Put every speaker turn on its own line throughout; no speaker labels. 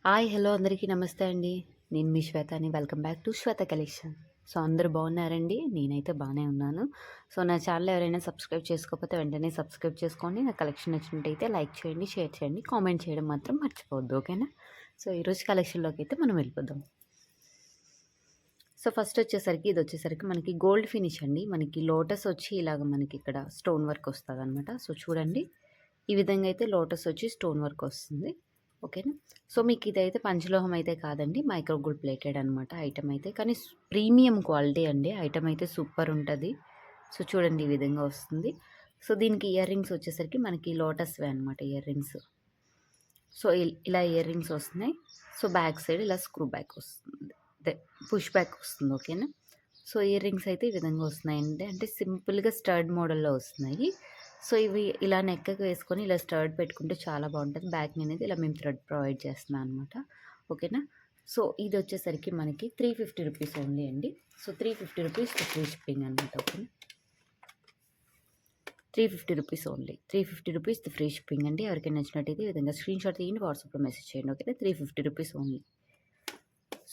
Hi hello అందరికీ నమస్తే అండి. నేను మీ శ్వేతని. Welcome back to Shweta collection. So అందరూ బాగున్నారండి? నేనైతే బాగానే ఉన్నాను. సో నా ఛానల్ ఎవరైనా సబ్స్క్రైబ్ చేసుకోకపోతే వెంటనే సబ్స్క్రైబ్ చేసుకోండి. నా కలెక్షన్ నచ్చినట్టయితే లైక్ చేయండి, షేర్ చేయండి, కామెంట్ చేయడం మాత్రం మర్చిపోవద్దు. ఓకేనా? సో ఈరోజు కలెక్షన్లోకి అయితే మనం వెళ్ళిపోదాం. సో ఫస్ట్ వచ్చేసరికి ఇది వచ్చేసరికి మనకి గోల్డ్ ఫినిష్ అండి. మనకి లోటస్ వచ్చి ఇలాగ మనకి ఇక్కడ స్టోన్ వర్క్ వస్తుంది అనమాట. సో చూడండి, ఈ విధంగా అయితే లోటస్ వచ్చి స్టోన్ వర్క్ వస్తుంది. ఓకేనా? సో మీకు ఇదైతే పంచలోహం అయితే కాదండి, మైక్రో గోల్డ్ ప్లేటెడ్ అనమాట ఐటమ్ అయితే. కానీ ప్రీమియం క్వాలిటీ అండి. ఐటమ్ అయితే సూపర్ ఉంటుంది. సో చూడండి, ఈ విధంగా వస్తుంది. సో దీనికి ఇయర్ రింగ్స్ వచ్చేసరికి మనకి లోటస్వే అనమాట ఇయర్ రింగ్స్. సో ఇలా ఇయర్ రింగ్స్ వస్తున్నాయి. సో బ్యాక్ సైడ్ ఇలా స్క్రూ బ్యాక్ వస్తుంది, అదే పుష్ బ్యాక్ వస్తుంది. ఓకేనా? సో ఇయర్ రింగ్స్ అయితే ఈ విధంగా వస్తున్నాయండి. అంటే సింపుల్గా స్టర్డ్ మోడల్లో వస్తున్నాయి. సో ఇవి ఇలా నెక్కకి వేసుకొని ఇలా స్టర్డ్ పెట్టుకుంటే చాలా బాగుంటుంది. బ్యాక్ అనేది ఇలా మేము థ్రెడ్ ప్రొవైడ్ చేస్తున్నాం అనమాట. ఓకేనా? సో ఇది వచ్చేసరికి మనకి 350 రూపీస్ ఓన్లీ అండి. సో 350 రూపీస్ ఫ్రీ షిప్పింగ్ అనమాట. ఓకేనా? 350 rupees only. 350 rupees free shipping అండి. ఎవరికైనా నచ్చినట్టయితే ఈ విధంగా స్క్రీన్ షాట్ తీయండి, వాట్సాప్లో మెసేజ్ చేయండి. ఓకేనా? 350 రూపీస్ ఓన్లీ.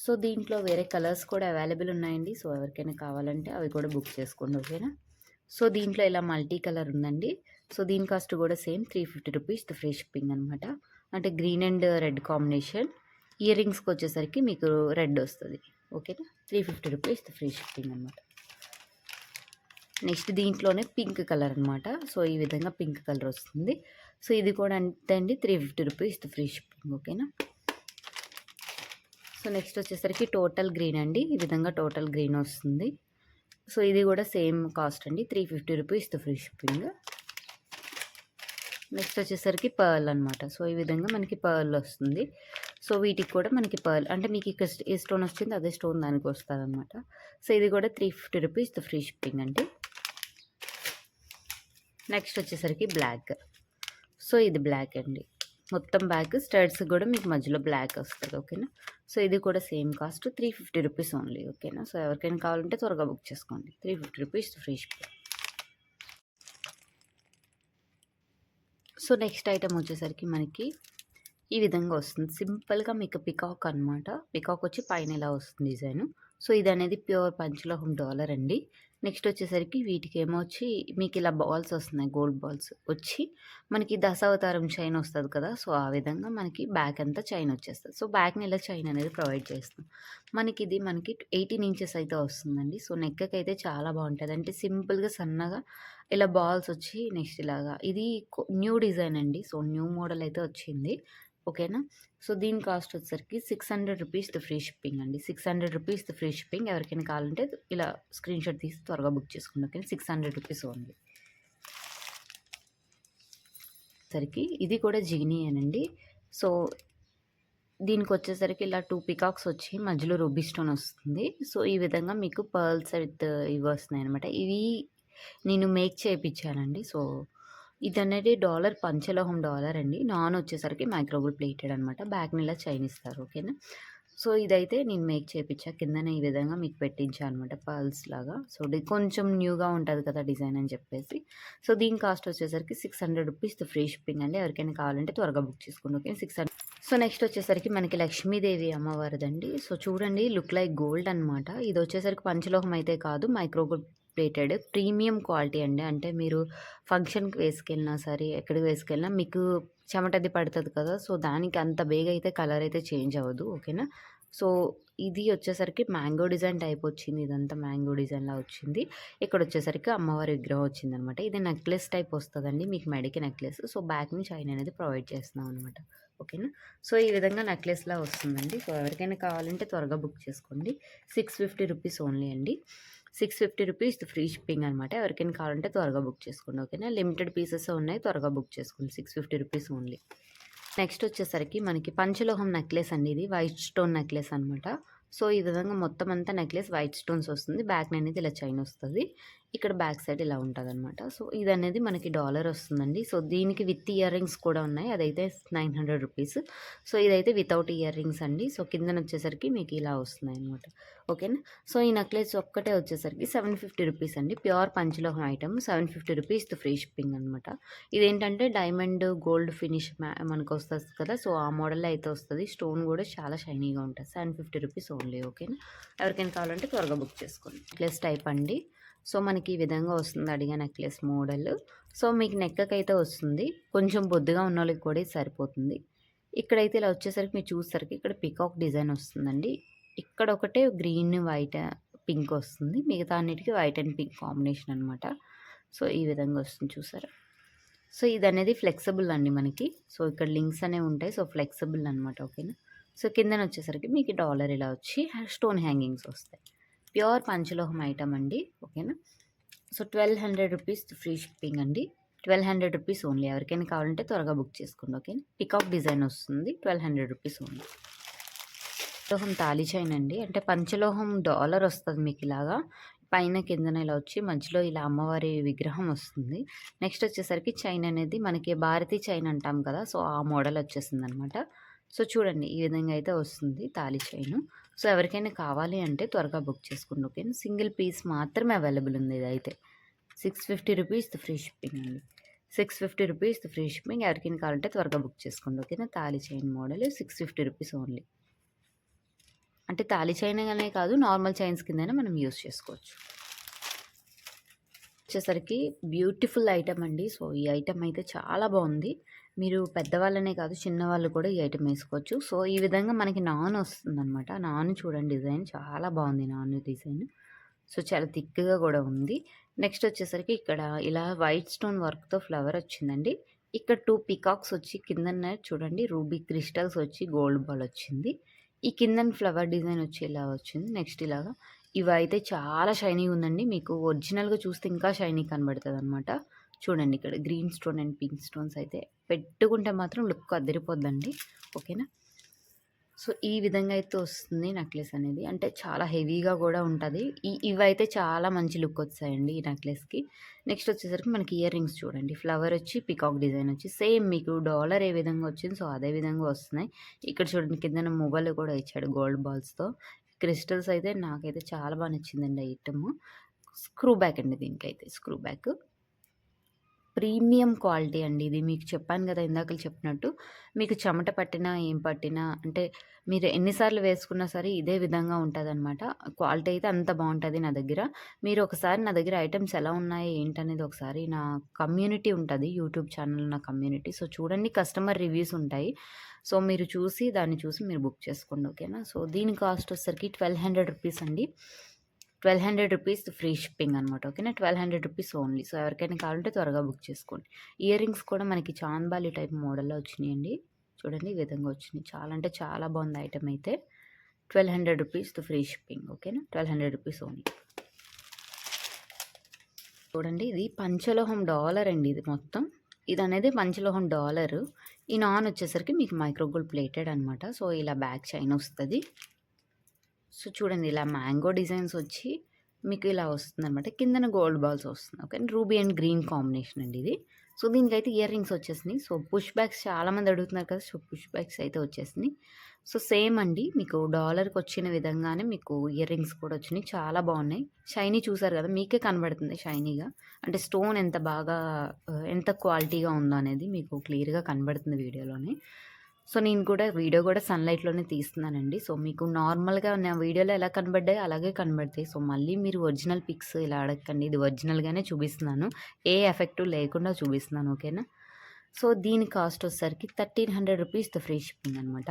సో దీంట్లో వేరే కలర్స్ కూడా అవైలబుల్ ఉన్నాయండి. సో ఎవరికైనా కావాలంటే అవి కూడా బుక్ చేసుకోండి. ఓకేనా? సో దీంట్లో ఇలా మల్టీ కలర్ ఉందండి. సో దీని కాస్ట్ కూడా సేమ్ 350 రూపీస్ ఫ్రీ షిప్పింగ్ అనమాట. అంటే green and red combination. Ear రింగ్స్కి వచ్చేసరికి మీకు రెడ్ వస్తుంది. ఓకేనా? 350 రూపీస్ ఫ్రీ షిప్పింగ్ అనమాట. నెక్స్ట్ దీంట్లోనే పింక్ కలర్ అనమాట. సో ఈ విధంగా పింక్ కలర్ వస్తుంది. సో ఇది కూడా అంతే అండి, 350 రూపీస్ ఫ్రీ షిప్పింగ్. ఓకేనా? సో నెక్స్ట్ వచ్చేసరికి టోటల్ గ్రీన్ అండి. ఈ విధంగా టోటల్ గ్రీన్ వస్తుంది. సో ఇది కూడా సేమ్ కాస్ట్ అండి, 350 రూపీస్ ఫ్రీ షిప్పింగ్. నెక్స్ట్ వచ్చేసరికి పర్ల్ అనమాట. సో ఈ విధంగా మనకి పర్ల్ వస్తుంది. సో వీటికి కూడా మనకి పర్ల్ అంటే మీకు ఇక్కడ ఏ స్టోన్ వచ్చింది అదే స్టోన్ దానికి వస్తుంది అనమాట. సో ఇది కూడా 350 రూపీస్ ఫ్రీ షిప్పింగ్ అండి. నెక్స్ట్ వచ్చేసరికి బ్లాక్. సో ఇది బ్లాక్ అండి. మొత్తం బ్యాక్ స్టడ్స్ కూడా మీకు మధ్యలో బ్లాక్ వస్తుంది. ఓకేనా? సో ఇది కూడా సేమ్ కాస్ట్, 350 రూపీస్ ఓన్లీ. ఓకేనా? సో ఎవరికైనా కావాలంటే త్వరగా బుక్ చేసుకోండి. 350 rupees free shipping. So next item వచ్చేసరికి మనకి ఈ విధంగా వస్తుంది. సింపుల్గా మీకు పికాక్ అనమాట. పికాక్ వచ్చి పైన ఇలా వస్తుంది డిజైన్. సో ఇది అనేది ప్యూర్ పంచలోహం డాలర్ అండి. నెక్స్ట్ వచ్చేసరికి వీటికి ఏమో వచ్చి మీకు ఇలా బాల్స్ వస్తున్నాయి, గోల్డ్ బాల్స్ వచ్చి మనకి దశావతారం చైన్ వస్తుంది కదా. సో ఆ విధంగా మనకి బ్యాక్ అంతా చైన్ వచ్చేస్తుంది. సో బ్యాక్ని ఇలా చైన్ అనేది ప్రొవైడ్ చేస్తాం. మనకి ఇది మనకి 18 ఇంచెస్ అయితే వస్తుందండి. సో నెక్కకి అయితే చాలా బాగుంటుంది. అంటే సింపుల్గా సన్నగా ఇలా బాల్స్ వచ్చి నెక్స్ట్ ఇలాగా ఇది న్యూ డిజైన్ అండి. సో న్యూ మోడల్ అయితే వచ్చింది. ఓకేనా? సో దీని కాస్ట్ వచ్చేసరికి 600 రూపీస్ ఫ్రీ షిప్పింగ్ అండి. 600 రూపీస్ ఫ్రీ షిప్పింగ్. ఎవరికైనా కావాలంటే ఇలా స్క్రీన్ షాట్ తీసి త్వరగా బుక్ చేసుకోండి. ఓకే? 600 rupees only. సరికి ఇది కూడా జిగినీయేనండి. సో దీనికి వచ్చేసరికి ఇలా 2 పికాక్స్ వచ్చి మధ్యలో రూబీ స్టోన్ వస్తుంది. సో ఈ విధంగా మీకు పర్ల్స్ విత్ ఇవి వస్తున్నాయి అనమాట. ఇవి నేను మేక్ చేయించానండి. సో ఇదనేది డాలర్ పంచలోహం డాలర్ అండి. నాన్ వచ్చేసరికి మైక్రోగోల్డ్ ప్లేటెడ్ అనమాట. బ్యాక్ని ఇలా చైన్ ఇస్తారు. ఓకేనా? సో ఇదైతే నేను మేక్ చేయించా. కిందనే ఈ విధంగా మీకు పెట్టించా అనమాట పర్ల్స్ లాగా. సో కొంచెం న్యూగా ఉంటుంది కదా డిజైన్ అని చెప్పేసి. సో దీని కాస్ట్ వచ్చేసరికి 600 రూపీస్ ఫ్రీ షిప్పింగ్ అండి. ఎవరికైనా కావాలంటే త్వరగా బుక్ చేసుకోండి. ఓకే? 600. సో నెక్స్ట్ వచ్చేసరికి మనకి లక్ష్మీదేవి అమ్మవారిదండి. సో చూడండి, లుక్ లైక్ గోల్డ్ అనమాట. ఇది వచ్చేసరికి పంచలోహం అయితే కాదు, మైక్రోగోల్డ్ ప్లేటెడ్ ప్రీమియం క్వాలిటీ అండి. అంటే మీరు ఫంక్షన్కి వేసుకెళ్ళినా సరే, ఎక్కడికి వేసుకెళ్ళినా మీకు చెమటది పడుతుంది కదా. సో దానికి అంత బేగా అయితే కలర్ అయితే చేంజ్ అవ్వదు. ఓకేనా? సో ఇది వచ్చేసరికి మ్యాంగో డిజైన్ టైప్ వచ్చింది. ఇదంతా మ్యాంగో డిజైన్లా వచ్చింది. ఇక్కడ వచ్చేసరికి అమ్మవారి విగ్రహం వచ్చిందనమాట. ఇది నెక్లెస్ టైప్ వస్తుందండి మీకు, మెడకి నెక్లెస్. సో బ్యాక్ నుంచి చైన్ అనేది ప్రొవైడ్ చేస్తున్నాం అనమాట. ఓకేనా? సో ఈ విధంగా నెక్లెస్లా వస్తుందండి. సో ఎవరికైనా కావాలంటే త్వరగా బుక్ చేసుకోండి. 650 రూపీస్ ఓన్లీ అండి. 650 రూపీస్ ఫ్రీ షిప్పింగ్ అనమాట. ఎవరికైనా కావాలంటే త్వరగా బుక్ చేసుకోండి. ఓకేనా? లిమిటెడ్ పీసెస్ ఉన్నాయి, త్వరగా బుక్ చేసుకోండి. 650 రూపీస్ ఓన్లీ. నెక్స్ట్ వచ్చేసరికి మనకి పంచలోహం నెక్లెస్ అండి. ఇది వైట్ స్టోన్ నెక్లెస్ అనమాట. సో ఈ విధంగా మొత్తం అంతా నెక్లెస్ వైట్ స్టోన్స్ వస్తుంది. బ్యాక్ అనేది ఇలా చైన్ వస్తుంది. ఇక్కడ బ్యాక్ సైడ్ ఇలా ఉంటదనమాట. సో, ఇదనేది మనకి డాలర్ వస్తుందండి. సో, దీనికి విత్ ఇయర్ రింగ్స్ కూడా ఉన్నాయి. అదైతే 900 రూపీస్. సో, ఇదైతే వితౌట్ ఇయర్ రింగ్స్ అండి. సో, కిందనొచ్చేసరికి మీకు ఇలా వస్తున్నాయనమాట. ఓకేనా. సో, ఈ నెక్లెస్ ఒక్కటే వచ్చేసరికి 750 రూపీస్ అండి. ప్యూర్ పంచలోహం ఐటమ్ 750 రూపీస్ ఫ్రీ షిప్పింగ్ అనమాట. ఇదేంటంటే డైమండ్ గోల్డ్ ఫినిష్ మనకొస్తది కదా! సో, ఆ మోడల్‌లో అయితే వస్తది. స్టోన్ కూడా చాలా షైనీగా ఉంటది. 750 రూపీస్ ఓన్లీ. ఓకేనా. ఎవరికైనా కావాలంటే త్వరగా బుక్ చేసుకోండి. నెక్లెస్ టైప్ అండి. సో, మనకి ఈ విధంగా వస్తుంది అడిగా నెక్లెస్ మోడల్. సో, మీకు నెక్కకైతే వస్తుంది. కొంచెం బొద్దుగా ఉన్నోళ్ళకి కూడా ఇది సరిపోతుంది. ఇక్కడైతే ఇలా వచ్చేసరికి మీరు చూసేసరికి ఇక్కడ పికాక్ డిజైన్ వస్తుందండి. ఇక్కడ ఒకటే గ్రీన్, వైట్, పింక్ వస్తుంది. మిగతా అన్నిటికి వైట్ అండ్ పింక్ కాంబినేషన్ అనమాట. సో, ఈ విధంగా వస్తుంది చూసారా. సో, ఇదనేది ఫ్లెక్సిబుల్ అండి మనకి. సో, ఇక్కడ లింక్స్ అనేవి ఉంటాయి. సో, ఫ్లెక్సిబుల్ అనమాట. ఓకేనా. సో, కిందన వచ్చేసరికి మీకు డాలర్ ఇలా వచ్చి స్టోన్ హ్యాంగింగ్స్ వస్తాయి. ప్యూర్ పంచలోహం ఐటమ్ అండి. ఓకేనా. సో, 1200 రూపీస్ ఫ్రీ షిప్పింగ్ అండి. 1200 రూపీస్ ఓన్లీ. ఎవరికైనా కావాలంటే త్వరగా బుక్ చేసుకోండి. ఓకేనా. పికాక్ డిజైన్ వస్తుంది. 1200 రూపీస్ ఓన్లీ. లోహం తాళి చైన్ అండి. అంటే పంచలోహం డాలర్ వస్తుంది మీకు ఇలాగా. పైన కిందన ఇలా వచ్చి మధ్యలో ఇలా అమ్మవారి విగ్రహం వస్తుంది. నెక్స్ట్ వచ్చేసరికి చైన్ అనేది మనకి భారతీ చైన్ అంటాం కదా! సో, ఆ మోడల్ వచ్చేసిందనమాట. సో, చూడండి ఈ విధంగా అయితే వస్తుంది తాళి చైను. సో, ఎవరికైనా కావాలి అంటే త్వరగా బుక్ చేసుకోండి. ఓకేనా. సింగిల్ పీస్ మాత్రమే అవైలబుల్ ఉంది ఇదైతే. 650 రూపీస్ ఫ్రీ షిప్పింగ్ అండి. 650 రూపీస్ ఫ్రీ షిప్పింగ్. ఎవరికైనా కావాలంటే త్వరగా బుక్ చేసుకోండి. ఓకేనా. తాళి చైన్ మోడల్ 650 రూపీస్ ఓన్లీ. అంటే తాళి చైన్ అనే కాదు, నార్మల్ చైన్స్ కిందైనా మనం యూజ్ చేసుకోవచ్చు. వచ్చేసరికి బ్యూటిఫుల్ ఐటమ్ అండి. సో, ఈ ఐటమ్ అయితే చాలా బాగుంది. మీరు పెద్దవాళ్ళనే కాదు చిన్నవాళ్ళు కూడా ఈ ఐటమ్ వేసుకోవచ్చు. సో, ఈ విధంగా మనకి నాన్ వస్తుందనమాట. నాన్ చూడండి డిజైన్ చాలా బాగుంది. Non design. సో, చాలా థిక్‌గా కూడా ఉంది. నెక్స్ట్ వచ్చేసరికి ఇక్కడ ఇలా వైట్ స్టోన్ వర్క్‌తో ఫ్లవర్ వచ్చిందండి. ఇక్కడ 2 పికాక్స్ వచ్చి కిందన చూడండి రూబీ క్రిస్టల్స్ వచ్చి గోల్డ్ బాల్ వచ్చింది. ఈ కిందన ఫ్లవర్ డిజైన్ వచ్చి ఇలా వచ్చింది. నెక్స్ట్ ఇలాగా ఇవైతే చాలా షైనీగా ఉందండి. మీకు ఒరిజినల్‌గా చూస్తే ఇంకా షైనీ కనబడతదనమాట. చూడండి ఇక్కడ green stone and pink stones అయితే పెట్టుకుంటే మాత్రం లుక్ అదిరిపోద్దండి. ఓకేనా. సో, ఈ విధంగా అయితే వస్తుంది నెక్లెస్ అనేది. అంటే చాలా హెవీగా కూడా ఉంటది. ఇవైతే చాలా మంచి లుక్ వచ్చాయండి ఈ నెక్లెస్‌కి. నెక్స్ట్ వచ్చేసరికి మనకి ఇయర్ రింగ్స్ చూడండి. ఫ్లవర్ వచ్చి పికాక్ డిజైన్ వచ్చి సేమ్ మీకు డాలర్ ఏ విధంగా వచ్చింది సో, అదే విధంగా వస్తున్నాయి. ఇక్కడ చూడండి కిందన మొబైల్ కూడా ఇచ్చాడు గోల్డ్ బాల్స్‌తో. క్రిస్టల్స్ అయితే నాకైతే చాలా బాగా నచ్చిందండి ఆ ఐటెమ్. స్క్రూ బ్యాక్ అండి దీనికైతే స్క్రూ బ్యాక్. ప్రీమియం క్వాలిటీ అండి ఇది. మీకు చెప్పాను కదా ఇందాకల చెప్పినట్టు. మీకు చెమట పట్టినా, ఏం పట్టినా అంటే మీరు ఎన్ని సార్లు వేసుకున్నా సరే ఇదే విధంగా ఉంటదనమాట. క్వాలిటీ అయితే అంత బావుంటది నా దగ్గర. మీరు ఒకసారి నా దగ్గర ఐటెమ్స్ ఎలా ఉన్నాయి, ఏంటనేది ఒకసారి నా కమ్యూనిటీ ఉంటది. యూట్యూబ్ ఛానల్ నా కమ్యూనిటీ. సో, చూడండి కస్టమర్ రివ్యూస్ ఉంటాయి. సో, మీరు చూసి దాన్ని చూసి మీరు బుక్ చేసుకోండి. ఓకేనా. సో, దీని కాస్ట్ వచ్చేసరికి 1200 రూపీస్ అండి. 1200 రూపీస్ ఫ్రీ షిప్పింగ్ అనమాట. ఓకేనా. 1200 రూపీస్ ఓన్లీ. సో, ఎవరికైనా కావాలంటే త్వరగా బుక్ చేసుకోండి. ఇయర్ రింగ్స్ కూడా మనకి చాంద్బాలి టైప్ మోడల్‌లో వచ్చినాయండి. చూడండి ఈ విధంగా వచ్చినాయి. చాలా అంటే చాలా బాగుంది ఐటెమ్ అయితే. 1200 రూపీస్ ఫ్రీ షిప్పింగ్. ఓకేనా. 1200 రూపీస్ ఓన్లీ. చూడండి ఇది పంచలోహం డాలర్ అండి ఇది మొత్తం. ఇదనేది పంచలోహం డాలరు. ఈ నాన్ వచ్చేసరికి మీకు మైక్రో గోల్డ్ ప్లేటెడ్ అనమాట. సో, ఇలా బ్యాక్ చైన్ వస్తది. సో, చూడండి ఇలా మ్యాంగో డిజైన్స్ వచ్చి మీకు ఇలా వస్తుందనమాట. కిందన గోల్డ్ బాల్స్ వస్తుంది. Okay. Ruby and green combination అండి ఇది. సో, దీనికైతే ఇయర్ రింగ్స్ వచ్చేసినాయి. సో, పుష్ బ్యాగ్స్ చాలామంది అడుగుతున్నారు కదా! సో, పుష్ బ్యాగ్స్ అయితే వచ్చేసినాయి. సో, సేమ్ అండి మీకు డాలర్‌కి వచ్చిన విధంగానే మీకు ఇయర్ రింగ్స్ కూడా వచ్చినాయి. చాలా బాగున్నాయి. షైనీ చూసారు కదా! మీకే కనబడుతుంది షైనీగా. అంటే స్టోన్ ఎంత బాగా ఎంత క్వాలిటీగా ఉందో అనేది మీకు క్లియర్‌గా కనబడుతుంది వీడియోలోనే. సో, నేను కూడా వీడియో కూడా సన్‌లైట్‌లోనే తీస్తున్నానండి. సో, మీకు నార్మల్‌గా నా వీడియోలో ఎలా కనబడ్డాయో అలాగే కనబడతాయి. సో, మళ్ళీ మీరు ఒరిజినల్ పిక్స్ ఇలా అడగకండి. ఇది ఒరిజినల్‌గానే చూపిస్తున్నాను. ఏ ఎఫెక్టు లేకుండా చూపిస్తున్నాను. ఓకేనా. సో, దీని కాస్ట్ వచ్చేసరికి 1300 రూపీస్‌తో ఫ్రీ షిప్పింగ్ అనమాట.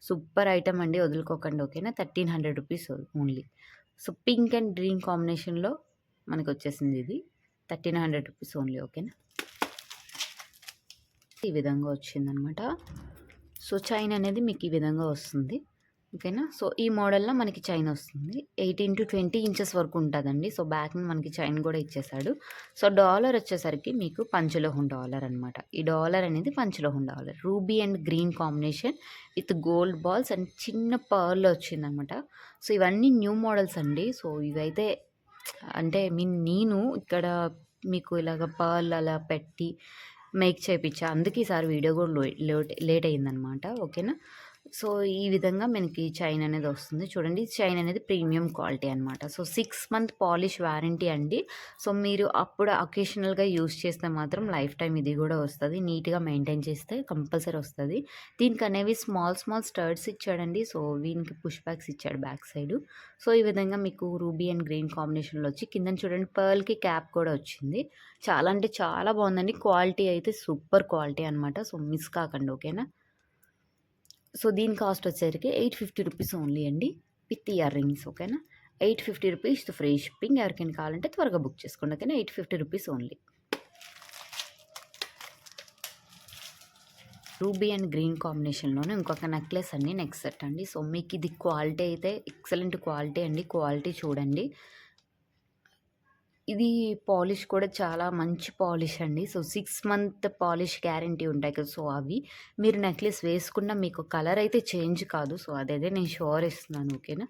సూపర్ ఐటమ్ అండి వదులుకోకండి. ఓకేనా. 1300 rupees only. So, pink and green కాంబినేషన్‌లో మనకొచ్చేసింది ఇది. 1300 రూపీస్ ఓన్లీ. ఓకేనా. ఈ విధంగా వచ్చిందనమాట. సో, చైన్ అనేది మీకు ఈ విధంగా వస్తుంది. ఓకేనా. సో, ఈ మోడల్‌లో మనకి చైన్ వస్తుంది. 18-20 ఇంచెస్ వరకు ఉంటదండి. సో, బ్యాక్‌న మనకి చైన్ కూడా ఇచ్చేసాడు. సో, డాలర్ వచ్చేసరికి మీకు పంచలోహం డాలర్ అనమాట. ఈ డాలర్ అనేది పంచలోహం dollar. Ruby and green combination with gold balls and చిన్న పర్ల్ వచ్చిందనమాట. సో, ఇవన్నీ న్యూ మోడల్స్ అండి. సో, ఇవైతే అంటే నేను ఇక్కడ మీకు ఇలాగ పర్ల్ అలా పెట్టి మేక్ చేపిచ్చా. అందుకే ఈసారి వీడియో కూడా లేట్ అయిందనమాట. ఓకేనా. సో, ఈ విధంగా మనకి చైన్ అనేది వస్తుంది. చూడండి చైన్ అనేది ప్రీమియం క్వాలిటీ అనమాట. సో, 6 మంత్ పాలిష్ వారంటీ అండి. సో, మీరు అప్పుడు అకేషనల్‌గా యూజ్ చేస్తే మాత్రం లైఫ్ టైమ్ ఇది కూడా వస్తది. నీట్‌గా మెయింటైన్ చేస్తే కంపల్సరీ వస్తది. దీనికనేవి స్మాల్ స్టడ్స్ ఇచ్చాడండి. సో, వీనికి పుష్ బ్యాక్స్ ఇచ్చాడు బ్యాక్ సైడు. సో, ఈ విధంగా మీకు రూబీ అండ్ గ్రీన్ కాంబినేషన్‌లో వచ్చి కిందన చూడండి పర్ల్‌కి క్యాప్ కూడా వచ్చింది. చాలా అంటే చాలా బాగుందండి. క్వాలిటీ అయితే సూపర్ క్వాలిటీ అనమాట. సో, మిస్ కాకండి. ఓకేనా. సో, దీని కాస్ట్ వచ్చేసరికి 850 రూపీస్ ఓన్లీ అండి. With ear rings. ఓకేనా. 850 రూపీస్ ఫ్రీ షిప్పింగ్. ఎవరికైనా కావాలంటే త్వరగా బుక్ చేసుకోండి. ఓకేనా. 850 rupees only. Ruby and green కాంబినేషన్‌లోనే ఇంకొక నెక్లెస్ అండి. నెక్ సెట్ అండి. సో, మీకు ఇది క్వాలిటీ అయితే ఎక్సలెంట్ క్వాలిటీ అండి. క్వాలిటీ చూడండి. ఇది పాలిష్ కూడా చాలా మంచి పాలిష్ అండి. సో, 6 మంత్ పాలిష్ గ్యారంటీ ఉంటాయి కదా! సో, అవి మీరు నెక్లెస్ వేసుకున్న మీకు కలర్ అయితే చేంజ్ కాదు. సో, అదైతే నేను షూర్ ఇస్తున్నాను. ఓకేనా.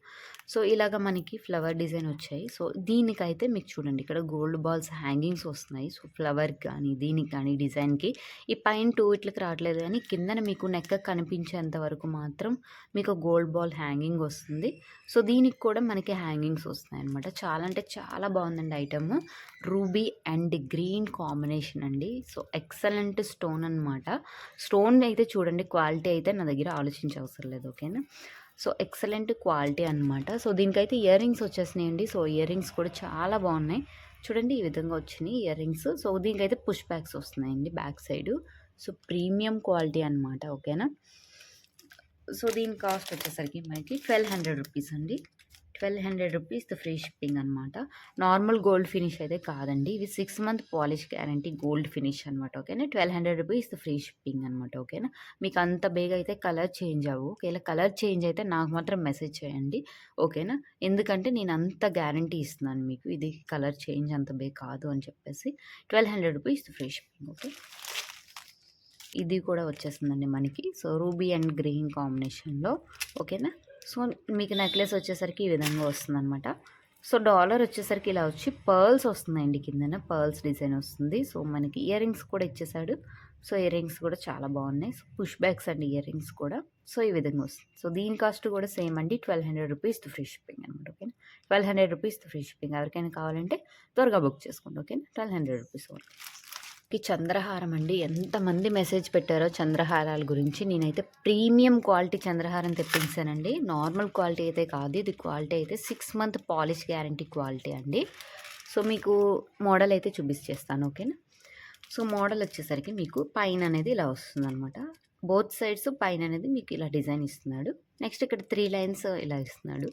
సో, ఇలాగ మనకి ఫ్లవర్ డిజైన్ వచ్చాయి. సో, దీనికైతే మీకు చూడండి ఇక్కడ గోల్డ్ బాల్స్ హ్యాంగింగ్స్ వస్తున్నాయి. సో, ఫ్లవర్‌కి కానీ, దీనికి కానీ డిజైన్‌కి ఈ పైన 2 ఇట్లకి రావట్లేదు కానీ కిందన మీకు నెక్ కనిపించేంత వరకు మాత్రం మీకు గోల్డ్ బాల్ హ్యాంగింగ్ వస్తుంది. సో, దీనికి కూడా మనకి హ్యాంగింగ్స్ వస్తున్నాయన్నమాట. చాలా అంటే చాలా బాగుందండి item. Ruby and green combination అండి. సో, ఎక్సలెంట్ స్టోన్ అనమాట. స్టోన్ అయితే చూడండి క్వాలిటీ అయితే నా దగ్గర ఆలోచించవసరం లేదు. ఓకేనా. సో, ఎక్సలెంట్ క్వాలిటీ అనమాట. సో, దీనికైతే ఇయర్ రింగ్స్ వచ్చేసినాయండి. సో, ఇయర్ రింగ్స్ కూడా చాలా బాగున్నాయి. చూడండి ఈ విధంగా వచ్చినాయి ఇయర్ రింగ్స్. సో, దీనికైతే పుష్ బ్యాక్స్ వస్తున్నాయండి back side. So, premium quality అనమాట. ఓకేనా. సో, దీని కాస్ట్ వచ్చేసరికి మనకి 1200 రూపీస్ అండి. 1200 రూపీస్ ఫ్రీ షిప్పింగ్ అనమాట. నార్మల్ గోల్డ్ ఫినిష్ అయితే కాదండి. ఇవి 6 month polish guarantee gold finish అనమాట. ఓకేనా. 1200 రూపీస్ ఫ్రీ షిప్పింగ్ అనమాట. ఓకేనా. మీకు అంత బేగా అయితే కలర్ చేంజ్ అవ్వవు. ఒకవేళ కలర్ చేంజ్ అయితే నాకు మాత్రం మెసేజ్ చేయండి. ఓకేనా. ఎందుకంటే నేను అంత గ్యారంటీ ఇస్తున్నాను మీకు. ఇది కలర్ చేంజ్ అంత బేగా కాదు అని చెప్పేసి 1200 రూపీస్ ఫ్రీ షిప్పింగ్. ఓకే. ఇది కూడా వచ్చేస్తుందండి మనకి. సో, రూబీ అండ్ గ్రీన్ కాంబినేషన్‌లో. ఓకేనా. సో, మీకు నెక్లెస్ వచ్చేసరికి ఈ విధంగా వస్తుందనమాట. సో, డాలర్ వచ్చేసరికి ఇలా వచ్చి పర్ల్స్ వస్తున్నాయండి కిందన. పర్ల్స్ డిజైన్ వస్తుంది. సో, మనకి ఇయర్ రింగ్స్ కూడా ఇచ్చేసాడు. సో, ఇయర్ రింగ్స్ కూడా చాలా బాగున్నాయి. సో, పుష్ బ్యాక్స్ అండి ఇయర్ రింగ్స్ కూడా. సో, ఈ విధంగా వస్తుంది. సో, దీని కాస్ట్ కూడా సేమ్ అండి. 1200 రూపీస్ ఫ్రీ షిప్పింగ్ అనమాట. ఓకేనా. 1200 రూపీస్ ఫ్రీ షిప్పింగ్. ఎవరికైనా కావాలంటే త్వరగా బుక్ చేసుకోండి. ఓకేనా. 1200 రూపీస్ ఓన్లీ. చంద్రహారం అండి. ఎంతమంది మెసేజ్ పెట్టారో చంద్రహారాల గురించి. నేనైతే ప్రీమియం క్వాలిటీ చంద్రహారం తెప్పించానండి. నార్మల్ క్వాలిటీ అయితే కాదు. ఇది క్వాలిటీ అయితే 6 మంత్ పాలిష్ గ్యారంటీ క్వాలిటీ అండి. సో, మీకు మోడల్ అయితే చూపించేస్తాను. ఓకేనా. సో, మోడల్ వచ్చేసరికి మీకు పైన అనేది ఇలా వస్తుందనమాట. బోత్ సైడ్స్ పైన అనేది మీకు ఇలా డిజైన్ ఇస్తున్నాడు. నెక్స్ట్ ఇక్కడ 3 లైన్స్ ఇలా ఇస్తున్నాడు.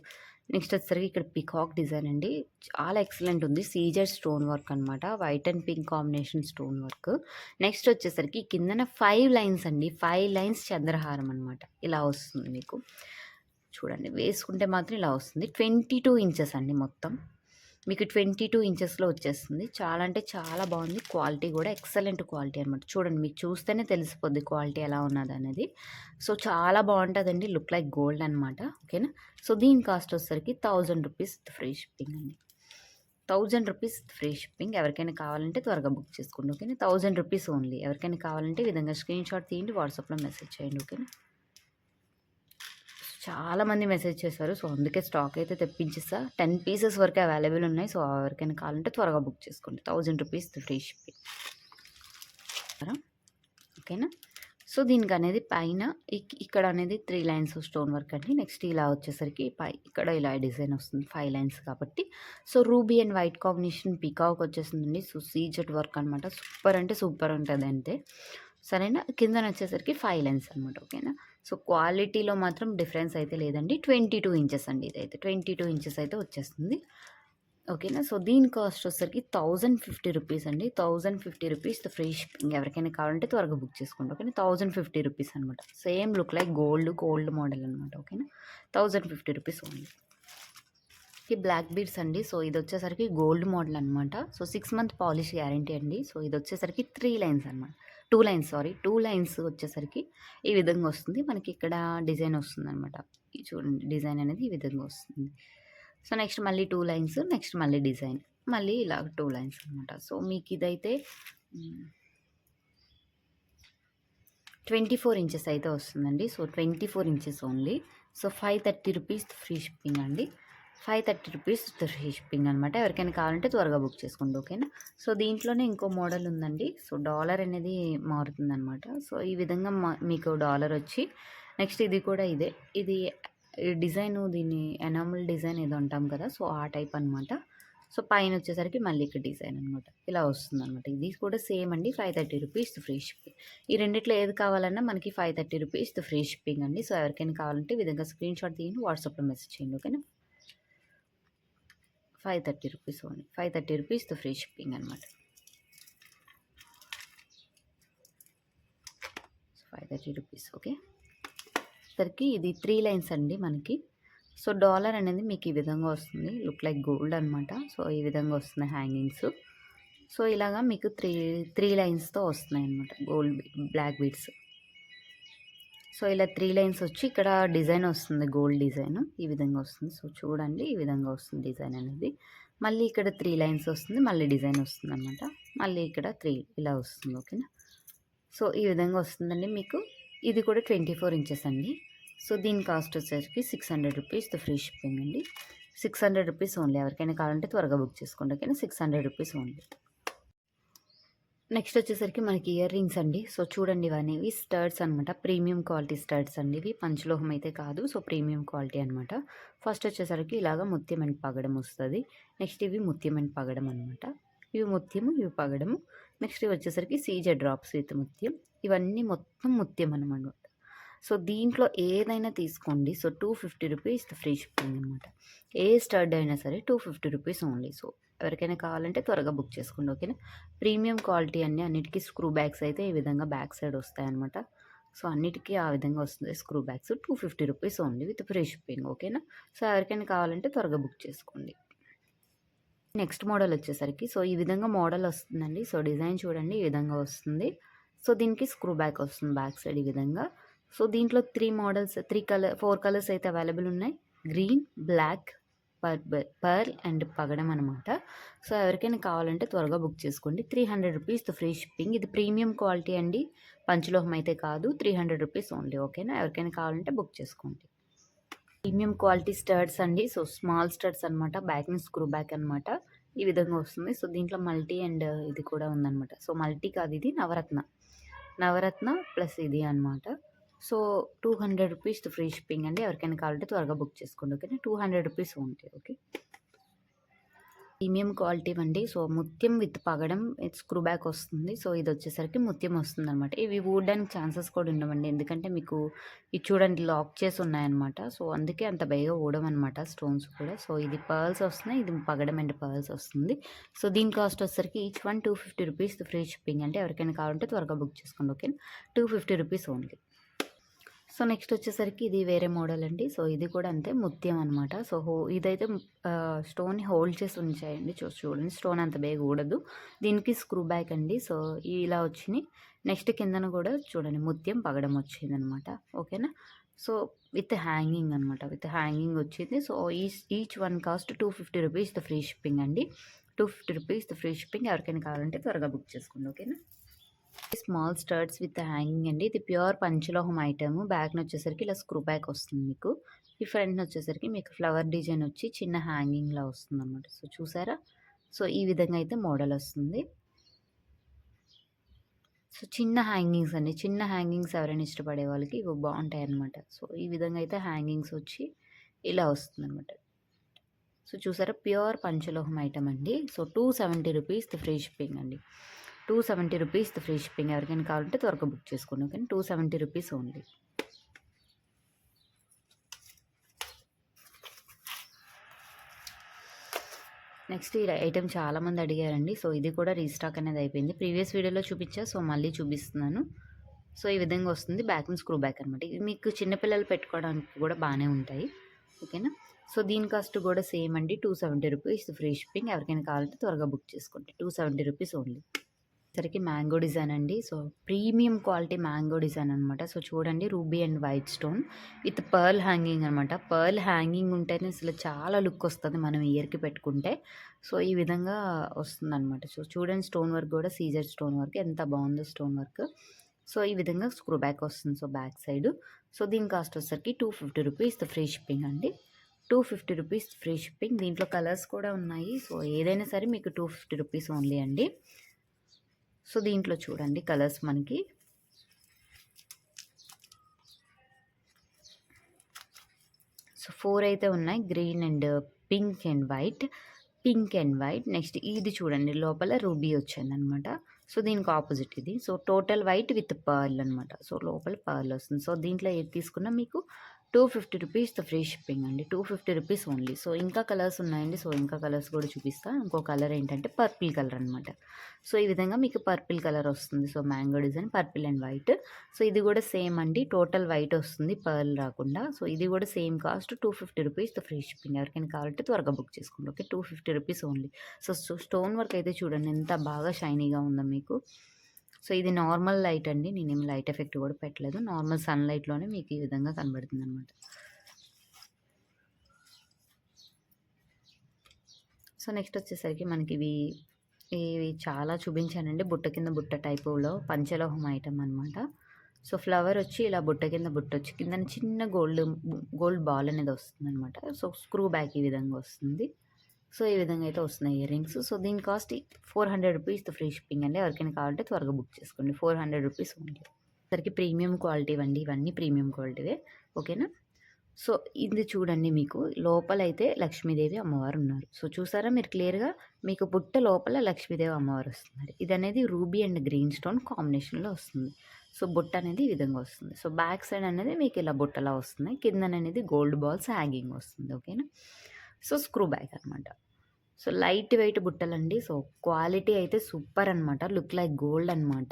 నెక్స్ట్ వచ్చేసరికి ఇక్కడ పికాక్ డిజైన్ అండి. చాలా ఎక్సలెంట్ ఉంది. సీజర్ స్టోన్ వర్క్ అనమాట. White and pink combination stone work. Next వచ్చేసరికి కిందన 5 లైన్స్ అండి. 5 లైన్స్ చంద్రహారం అనమాట. ఇలా వస్తుంది మీకు. చూడండి వేసుకుంటే మాత్రం ఇలా వస్తుంది. 22 ఇంచెస్ అండి మొత్తం. మీకు 22 ఇంచెస్‌లో వచ్చేస్తుంది. చాలా అంటే చాలా బాగుంది. క్వాలిటీ కూడా ఎక్సలెంట్ క్వాలిటీ అనమాట. చూడండి మీకు చూస్తేనే తెలిసిపోద్ది క్వాలిటీ ఎలా ఉన్నదనేది. సో, చాలా బాగుంటుందండి. లుక్ లైక్ గోల్డ్ అనమాట. ఓకేనా. సో, దీని కాస్ట్ వచ్చేసరికి 1000 రూపీస్ ఫ్రీ షిప్పింగ్ అండి. 1000 రూపీస్ ఫ్రీ షిప్పింగ్. ఎవరికైనా కావాలంటే త్వరగా బుక్ చేసుకోండి. ఓకేనా. 1000 రూపీస్ ఓన్లీ. ఎవరికైనా కావాలంటే ఈ విధంగా స్క్రీన్‌షాట్ తీయండి. వాట్సాప్‌లో మెసేజ్ చేయండి. ఓకేనా. చాలామంది మెసేజ్ చేశారు. సో, అందుకే స్టాక్ అయితే తెప్పించేసా. 10 పీసెస్ వరకే అవైలబుల్ ఉన్నాయి. సో, ఎవరికైనా కావాలంటే త్వరగా బుక్ చేసుకోండి. 1000 రూపీస్ ఫ్రీ షిప్పింగ్. ఓకేనా. సో, దీనికనేది పైన ఇక్కడ అనేది 3 లైన్స్ స్టోన్ వర్క్ అండి. నెక్స్ట్ ఇలా వచ్చేసరికి ఇక్కడ ఇలా డిజైన్ వస్తుంది 5 లైన్స్ కాబట్టి. So, ruby and white combination peacock వచ్చేసిందండి. సో, సీజెడ్ వర్క్ అనమాట. సూపర్ అంటే సూపర్ ఉంటుంది అంతే. సరేనా. కిందన వచ్చేసరికి 5 లైన్స్ అనమాట. ఓకేనా. సో, క్వాలిటీలో మాత్రం డిఫరెన్స్ అయితే లేదండి. 22 ఇంచెస్ అండి ఇదైతే. 22 ఇంచెస్ అయితే వచ్చేస్తుంది. ఓకేనా. సో, దీని కాస్ట్ వచ్చేసరికి 1050 రూపీస్ అండి. 1050 రూపీస్ ఫ్రీ షిప్పింగ్. ఎవరికైనా కావాలంటే త్వరగా బుక్ చేసుకోండి. ఓకేనా. 1050 రూపీస్ అనమాట. Same look like gold model అనమాట. ఓకేనా. 1050 రూపీస్ ఓన్లీ. బ్లాక్ బీడ్స్ అండి. సో, ఇది వచ్చేసరికి గోల్డ్ మోడల్ అనమాట. సో, 6 మంత్ పాలిష్ గ్యారంటీ అండి. సో, ఇది వచ్చేసరికి 3 లైన్స్ అనమాట. 2 లైన్స్ 2 లైన్స్ వచ్చేసరికి ఈ విధంగా వస్తుంది. మనకి ఇక్కడ డిజైన్ వస్తుందనమాట. చూడండి డిజైన్ అనేది ఈ విధంగా వస్తుంది. సో నెక్స్ట్ మళ్ళీ 2 లైన్స్, నెక్స్ట్ మళ్ళీ డిజైన్, మళ్ళీ ఇలా 2 లైన్స్ అనమాట. సో మీకు ఇదైతే 24 ఇంచెస్ అయితే వస్తుందండి. So 24 inches only. So 530 rupees free shipping అండి. 530 రూపీస్ ఫ్రీ షిప్పింగ్ అనమాట. ఎవరికైనా కావాలంటే త్వరగా బుక్ చేసుకోండి, ఓకేనా. సో దీంట్లోనే ఇంకో మోడల్ ఉందండి. సో డాలర్ అనేది మారుతుందనమాట. సో ఈ విధంగా మీకు డాలర్ వచ్చి నెక్స్ట్ ఇది కూడా ఇదే. ఇది డిజైను దీన్ని ఎనామల్ డిజైన్ ఏదో అంటాం కదా, సో ఆ టైప్ అనమాట. సో పైన వచ్చేసరికి మళ్ళీ ఇక్కడ డిజైన్ అనమాట, ఇలా వస్తుందన్నమాట. ఇది కూడా సేమ్ అండి, 530 రూపీస్ ఫ్రీ షిప్పింగ్. ఈ రెండిట్లో ఏది కావాలన్నా మనకి 530 రూపీస్ ఫ్రీ షిప్పింగ్ అండి. సో ఎవరికైనా కావాలంటే ఈ విధంగా స్క్రీన్ షాట్ తీయండి, వాట్సాప్లో మెసేజ్ చేయండి, ఓకేనా. 530 rupees only, 530 rupees free shipping అనమాట. 530 రూపీస్, ఓకే. సరికి ఇది 3 లైన్స్ అండి మనకి. సో డాలర్ అనేది మీకు ఈ విధంగా వస్తుంది, లుక్ లైక్ గోల్డ్ అనమాట. సో ఈ విధంగా వస్తున్నాయి హ్యాంగింగ్స్. సో ఇలాగా మీకు త్రీ లైన్స్తో వస్తున్నాయి అనమాట, గోల్డ్ బ్లాక్ బీడ్స్. సో ఇలా 3 లైన్స్ వచ్చి ఇక్కడ డిజైన్ వస్తుంది, గోల్డ్ డిజైన్ ఈ విధంగా వస్తుంది. సో చూడండి, ఈ విధంగా వస్తుంది డిజైన్ అనేది. మళ్ళీ ఇక్కడ 3 లైన్స్ వస్తుంది, మళ్ళీ డిజైన్ వస్తుంది అనమాట. మళ్ళీ ఇక్కడ 3 ఇలా వస్తుంది, ఓకేనా. సో ఈ విధంగా వస్తుందండి మీకు. ఇది కూడా 24 ఇంచెస్ అండి. సో దీని కాస్ట్ వచ్చేసరికి 600 రూపీస్ ఫ్రీ షిప్పింగ్ అండి. 600 రూపీస్ ఓన్లీ. ఎవరికైనా కావాలంటే త్వరగా బుక్ చేసుకోండి, ఓకేనా. 600 రూపీస్ ఓన్లీ. నెక్స్ట్ వచ్చేసరికి మనకి ఇయర్ రింగ్స్ అండి. సో చూడండి, ఇవన్నీ స్టడ్స్ అనమాట, ప్రీమియం క్వాలిటీ స్టడ్స్ అండి. ఇవి పంచలోహం అయితే కాదు, సో ప్రీమియం క్వాలిటీ అనమాట. ఫస్ట్ వచ్చేసరికి ఇలాగ ముత్యం అండ్ పగడం వస్తుంది. నెక్స్ట్ ఇవి ముత్యం అండ్ పగడం అనమాట. ఇవి ముత్యము, ఇవి పగడము. నెక్స్ట్ ఇవి వచ్చేసరికి సీజర్ డ్రాప్స్ విత్ ముత్యం. ఇవన్నీ మొత్తం ముత్యం అనమాట. సో దీంట్లో ఏదైనా తీసుకోండి. సో 250 రూపీస్ ఫ్రీ షిప్పింగ్ అనమాట. ఏ స్టడ్ అయినా సరే 250 రూపీస్ ఓన్లీ. సో ఎవరికైనా కావాలంటే త్వరగా బుక్ చేసుకోండి, ఓకేనా. ప్రీమియం క్వాలిటీ అన్నిటికీ స్క్రూ బ్యాగ్స్ అయితే ఈ విధంగా బ్యాక్ సైడ్ వస్తాయన్నమాట. సో అన్నిటికీ ఆ విధంగా వస్తుంది screw bags. 250 rupees only with free shipping, ఓకేనా. సో ఎవరికైనా కావాలంటే త్వరగా బుక్ చేసుకోండి. నెక్స్ట్ మోడల్ వచ్చేసరికి సో ఈ విధంగా మోడల్ వస్తుందండి. సో డిజైన్ చూడండి, ఈ విధంగా వస్తుంది. సో దీనికి స్క్రూ బ్యాక్ వస్తుంది బ్యాక్ సైడ్ ఈ విధంగా. సో దీంట్లో 4 కలర్స్ అయితే అవైలబుల్ ఉన్నాయి. గ్రీన్, బ్లాక్, పర్ల్ అండ్ పగడం అనమాట. సో ఎవరికైనా కావాలంటే త్వరగా బుక్ చేసుకోండి. 300 రూపీస్ ఫ్రీ షిప్పింగ్. ఇది ప్రీమియం క్వాలిటీ అండి, పంచలోహం అయితే కాదు. 300 రూపీస్ ఓన్లీ, ఓకేనా. ఎవరికైనా కావాలంటే బుక్ చేసుకోండి. ప్రీమియం క్వాలిటీ స్టడ్స్ అండి. సో స్మాల్ స్టడ్స్ అనమాట, బ్యాక్ నుంచి స్క్రూ బ్యాక్ అనమాట. ఈ విధంగా వస్తుంది. సో దీంట్లో మల్టీ అండ్ ఇది కూడా ఉందన్నమాట. సో మల్టీ కాదు, ఇది నవరత్న ప్లస్ ఇది అనమాట. సో 200 రూపీస్ ఫ్రీ షిప్పింగ్ అండి. ఎవరికైనా కావాలంటే త్వరగా బుక్ చేసుకోండి, ఓకేనా. 200 రూపీస్ ఉంటాయి, ఓకే. ప్రీమియం క్వాలిటీ అండి. సో ముత్యం విత్ పగడం స్క్రూ బ్యాక్ వస్తుంది. సో ఇది వచ్చేసరికి ముత్యం వస్తుంది అనమాట. ఇవి ఊడడానికి ఛాన్సెస్ కూడా ఉండవండి, ఎందుకంటే మీకు ఇది చూడండి లాక్ చేసి ఉన్నాయన్నమాట. సో అందుకే అంత బేగా ఊడమన్నమాట స్టోన్స్ కూడా. సో ఇది పర్ల్స్ వస్తున్నాయి, ఇది పగడం అండ్ పర్ల్స్ వస్తుంది. సో దీని కాస్ట్ వచ్చేసరికి each one 250 rupees free shipping అంటే ఎవరికైనా కావాలంటే త్వరగా బుక్ చేసుకోండి, okay. 250 rupees only. So next వచ్చేసరికి ఇది వేరే మోడల్ అండి. సో ఇది కూడా అంతే, ముత్యం అనమాట. సో ఇదైతే స్టోన్ హోల్డ్ చేసి ఉంచాయండి. చూడండి, స్టోన్ అంత బేగా ఊడదు. దీనికి స్క్రూ బ్యాక్ అండి. సో ఇలా వచ్చినాయి. నెక్స్ట్ కిందన కూడా చూడండి ముత్యం పగడం వచ్చింది అనమాట, ఓకేనా. సో విత్ హ్యాంగింగ్ అనమాట, విత్ హ్యాంగింగ్ వచ్చింది. So each one cost 250 rupees free shipping అండి. 250 రూపీస్ ఫ్రీ షిప్పింగ్. ఎవరికైనా కావాలంటే త్వరగా బుక్ చేసుకోండి, ఓకేనా. స్మాల్ స్టడ్స్ విత్ హ్యాంగింగ్ అండి. ఇది ప్యూర్ పంచలోహం ఐటమ్. బ్యాక్ని వచ్చేసరికి ఇలా స్క్రూ బ్యాక్ వస్తుంది మీకు. ఈ ఫ్రంట్ని వచ్చేసరికి మీకు ఫ్లవర్ డిజైన్ వచ్చి చిన్న హ్యాంగింగ్లా వస్తుంది అనమాట. సో చూసారా. సో ఈ విధంగా అయితే మోడల్ వస్తుంది. సో చిన్న హ్యాంగింగ్స్ అండి, చిన్న హ్యాంగింగ్స్ ఎవరైనా ఇష్టపడే వాళ్ళకి ఇవి బాగుంటాయి అనమాట. సో ఈ విధంగా అయితే హ్యాంగింగ్స్ వచ్చి ఇలా వస్తుంది అనమాట. సో చూసారా, ప్యూర్ పంచలోహం ఐటమ్ అండి. సో 270 రూపీస్ ఫ్రీ షిప్పింగ్ అండి. 270 రూపీస్ ఫ్రీ షిప్పింగ్. ఎవరికైనా కావాలంటే త్వరగా బుక్ చేసుకోండి, కానీ 270 రూపీస్ ఓన్లీ. నెక్స్ట్ ఈ ఐటెం చాలామంది అడిగారండి. సో ఇది కూడా రీస్టాక్ అనేది అయిపోయింది. ప్రీవియస్ వీడియోలో చూపించా, సో మళ్ళీ చూపిస్తున్నాను. సో ఈ విధంగా వస్తుంది, బ్యాక్ అండ్ స్క్రూ బ్యాక్ అనమాట. ఇది మీకు చిన్నపిల్లలు పెట్టుకోవడానికి కూడా బాగానే ఉంటాయి, ఓకేనా. సో దీని కాస్ట్ కూడా సేమ్ అండి, 270 రూపీస్ ఫ్రీ షిప్పింగ్. ఎవరికైనా కావాలంటే త్వరగా బుక్ చేసుకోండి, 270 రూపీస్ ఓన్లీ. సరికి మ్యాంగో డిజైన్ అండి. So, premium quality mango design అనమాట. సో, చూడండి ruby and white stone with pearl hanging అనమాట. పర్ల్ హ్యాంగింగ్ ఉంటేనే అసలు చాలా లుక్ వస్తది మనం ఇయర్‌కి పెట్టుకుంటే. సో, ఈ విధంగా వస్తుందనమాట. సో, చూడండి స్టోన్ వర్క్ కూడా సీజర్ స్టోన్ వర్క్ ఎంత బావుందో స్టోన్ వర్క్. సో, ఈ విధంగా స్క్రూ బ్యాక్ వస్తుంది. So, back side. సో, దీని కాస్ట్ వచ్చేసరికి ₹250 ఫ్రీ షిప్పింగ్ అండి. ₹250 ఫ్రీ షిప్పింగ్. దీంట్లో కలర్స్ కూడా ఉన్నాయి. సో, ఏదైనా సరే మీకు ₹250 ఓన్లీ అండి. సో, దీంట్లో చూడండి కలర్స్ మనకి సో, 4 అయితే ఉన్నాయి. Green and pink and white. Pink and white. Next ఇది చూడండి లోపల రూబీ వచ్చిందనమాట. సో, దీనికి ఆపోజిట్ ఇది. So, total white with pearl అనమాట. సో, లోపల పర్ల్ వస్తుంది. సో, దీంట్లో ఏది తీసుకున్నా మీకు ₹250 ఫ్రీ షిప్పింగ్ అండి. ₹250 ఓన్లీ. సో, ఇంకా కలర్స్ ఉన్నాయండి. సో, ఇంకా కలర్స్ కూడా చూపిస్తా. ఇంకో కలర్ ఏంటంటే పర్పుల్ కలర్ అనమాట. సో, ఈ విధంగా మీకు పర్పుల్ కలర్ వస్తుంది. So, mango design purple and white. So, ఇది కూడా సేమ్ అండి. టోటల్ వైట్ వస్తుంది పర్ల్ రాకుండా. సో, ఇది కూడా సేమ్ కాస్ట్ ₹250 ఫ్రీ షిప్పింగ్. ఎవరికైనా కావాలంటే త్వరగా బుక్ చేసుకోండి. Okay, ₹250 only. So, stone work అయితే చూడండి ఎంత బాగా షైనీగా ఉందో మీకు. సో, ఇది నార్మల్ లైట్ అండి. నేనేమి లైట్ ఎఫెక్ట్ కూడా పెట్టలేదు. నార్మల్ సన్‌లైట్‌లోనే మీకు ఈ విధంగా కనబడుతుందనమాట. సో, నెక్స్ట్ వచ్చేసరికి మనకి ఇవి చాలా చూపించానండి. బుట్ట కింద బుట్ట టైపులో పంచలోహం ఐటెమ్ అనమాట. సో, ఫ్లవర్ వచ్చి ఇలా బుట్ట కింద బుట్టొచ్చి కిందన చిన్న గోల్డ్ బాల్ అనేది వస్తుందనమాట. సో, స్క్రూ బ్యాక్ ఈ విధంగా వస్తుంది. సో, ఈ విధంగా అయితే వస్తున్నాయి ఇయర్ రింగ్స్. సో, దీని కాస్ట్ ₹400 ఫ్రీ షిప్పింగ్ అండి. ఎవరికైనా కావాలంటే త్వరగా బుక్ చేసుకోండి. ₹400 ఓన్లీ. సరికి ప్రీమియం క్వాలిటీ అండి. ఇవన్నీ ప్రీమియం క్వాలిటీవే. ఓకేనా. సో, ఇది చూడండి మీకు లోపలైతే లక్ష్మీదేవి అమ్మవారు ఉన్నారు. సో, చూసారా మీరు క్లియర్‌గా మీకు బుట్ట లోపల లక్ష్మీదేవి అమ్మవారు వస్తున్నారు. ఇదనేది రూబీ అండ్ గ్రీన్ స్టోన్ కాంబినేషన్‌లో వస్తుంది. సో, బుట్ట అనేది ఈ విధంగా వస్తుంది. సో, బ్యాక్ సైడ్ అనేది మీకు ఇలా బుట్టలా వస్తుంది. కిందననేది గోల్డ్ బాల్స్ హ్యాంగింగ్ వస్తుంది. ఓకేనా. సో, స్క్రూ బ్యాక్ అనమాట. సో, లైట్ వెయిట్ బుట్టలండి. సో, క్వాలిటీ అయితే సూపర్ అనమాట. లుక్ లైక్ గోల్డ్ అనమాట.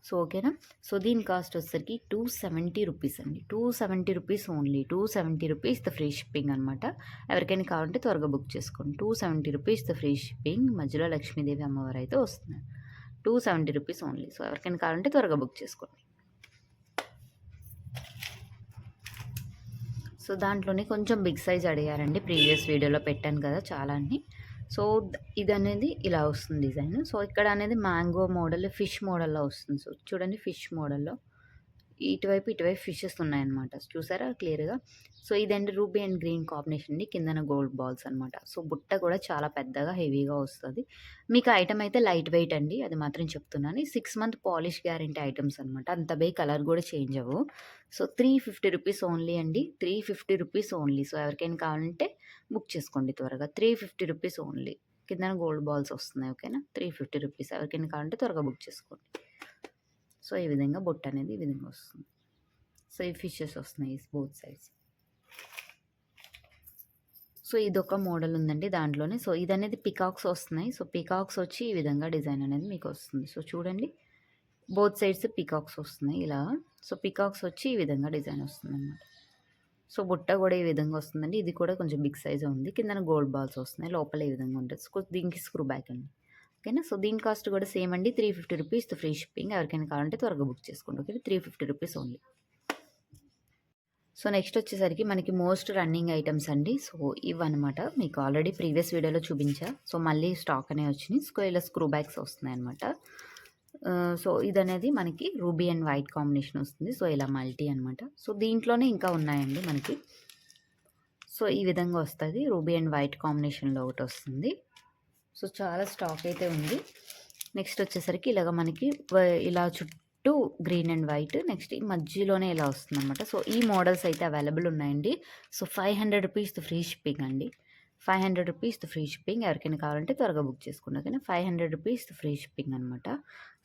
సో, ఓకేనా. సో, దీని కాస్ట్ వచ్చేసరికి ₹270 అండి. ₹270 ఓన్లీ. ₹270 ఫ్రీ షిప్పింగ్ అనమాట. ఎవరికైనా కావాలంటే త్వరగా బుక్ చేసుకోండి. ₹270 ఫ్రీ షిప్పింగ్. మధ్యలో లక్ష్మీదేవి అమ్మవారు అయితే వస్తున్నారు. ₹270 ఓన్లీ. సో, ఎవరికైనా కావాలంటే త్వరగా బుక్ చేసుకోండి. సో, దాంట్లోనే కొంచెం బిగ్ సైజ్ అడిగారండి. ప్రీవియస్ వీడియోలో పెట్టాను కదా చాలా అన్ని. సో, ఇదనేది ఇలా వస్తుంది డిజైన్. సో, ఇక్కడ అనేది మ్యాంగో మోడల్, ఫిష్ మోడల్‌లో వస్తుంది. సో, చూడండి ఫిష్ మోడల్‌లో ఇటువైపు, ఫిషెస్ ఉన్నాయన్నమాట. చూసారా క్లియర్‌గా. సో, ఇదండి రూబీ అండ్ గ్రీన్ కాంబినేషన్ అండి. కిందన గోల్డ్ బాల్స్ అనమాట. సో, బుట్ట కూడా చాలా పెద్దగా హెవీగా వస్తది. మీకు ఐటెమ్ అయితే లైట్ వెయిట్ అండి. అది మాత్రం చెప్తున్నాను. 6 మంత్ పాలిష్ గ్యారంటీ ఐటెమ్స్ అనమాట. అంత కలర్ కూడా చేంజ్ అవ్వవు. సో, ₹350 ఓన్లీ అండి. ₹350 ఓన్లీ. సో, ఎవరికైనా కావాలంటే బుక్ చేసుకోండి త్వరగా. ₹350 ఓన్లీ. కిందన గోల్డ్ బాల్స్ వస్తున్నాయి. ఓకేనా. ₹350 ఎవరికైనా కావాలంటే త్వరగా బుక్ చేసుకోండి. సో, ఈ విధంగా బొట్టు అనేది ఈ విధంగా వస్తుంది. సో, ఈ ఫిషెస్ వస్తున్నాయి బోత్ సైడ్స్. సో, ఇదొక మోడల్ ఉందండి దాంట్లోనే. సో, ఇదనేది పికాక్స్ వస్తున్నాయి. సో, పికాక్స్ వచ్చి ఈ విధంగా డిజైన్ అనేది మీకు వస్తుంది. సో, చూడండి బోత్ సైడ్స్ పికాక్స్ వస్తున్నాయి ఇలా. సో, పికాక్స్ వచ్చి ఈ విధంగా డిజైన్ వస్తుందన్నమాట. సో, బుట్ట కూడా ఈ విధంగా వస్తుందండి. ఇది కూడా కొంచెం బిగ్ సైజే ఉంది. కిందన గోల్డ్ బాల్స్ వస్తున్నాయి. లోపల ఈ విధంగా ఉంటుంది. సో, దీనికి స్క్రూ బ్యాక్ అండి. ఓకేనా. సో, దీని కాస్ట్ కూడా సేమ్ అండి. ₹350 ఫ్రీ షిప్పింగ్. ఎవరికైనా కావాలంటే త్వరగా బుక్ చేసుకోండి. Okay, ₹350 only. సో, నెక్స్ట్ వచ్చేసరికి మనకి మోస్ట్ రన్నింగ్ ఐటమ్స్ అండి. సో, ఇవన్నమాట. మీకు ఆల్రెడీ ప్రీవియస్ వీడియోలో చూపించా. సో, మళ్ళీ స్టాక్ అనేవి వచ్చినాయి. సో, ఇలా స్క్రూ బ్యాగ్స్ వస్తున్నాయన్నమాట. సో, ఇదనేది మనకి రూబీ అండ్ వైట్ కాంబినేషన్ వస్తుంది. సో, ఇలా మల్టీ అనమాట. సో, దీంట్లోనే ఇంకా ఉన్నాయండి మనకి. సో, ఈ విధంగా వస్తుంది. రూబీ అండ్ వైట్ కాంబినేషన్లో ఒకటి వస్తుంది. సో, చాలా స్టాక్ అయితే ఉంది. నెక్స్ట్ వచ్చేసరికి ఇలాగ మనకి ఇలా చుట్టూ గ్రీన్ అండ్ వైట్. నెక్స్ట్ ఈ మధ్యలోనే ఇలా వస్తుందన్నమాట. సో, ఈ మోడల్స్ అయితే అవైలబుల్ ఉన్నాయండి. సో, ₹500 ఫ్రీ షిప్పింగ్ అండి. ₹500 ఫ్రీ షిప్పింగ్. ఎవరికైనా కావాలంటే త్వరగా బుక్ చేసుకోండి. ఓకేనా. ₹500 ఫ్రీ షిప్పింగ్ అనమాట.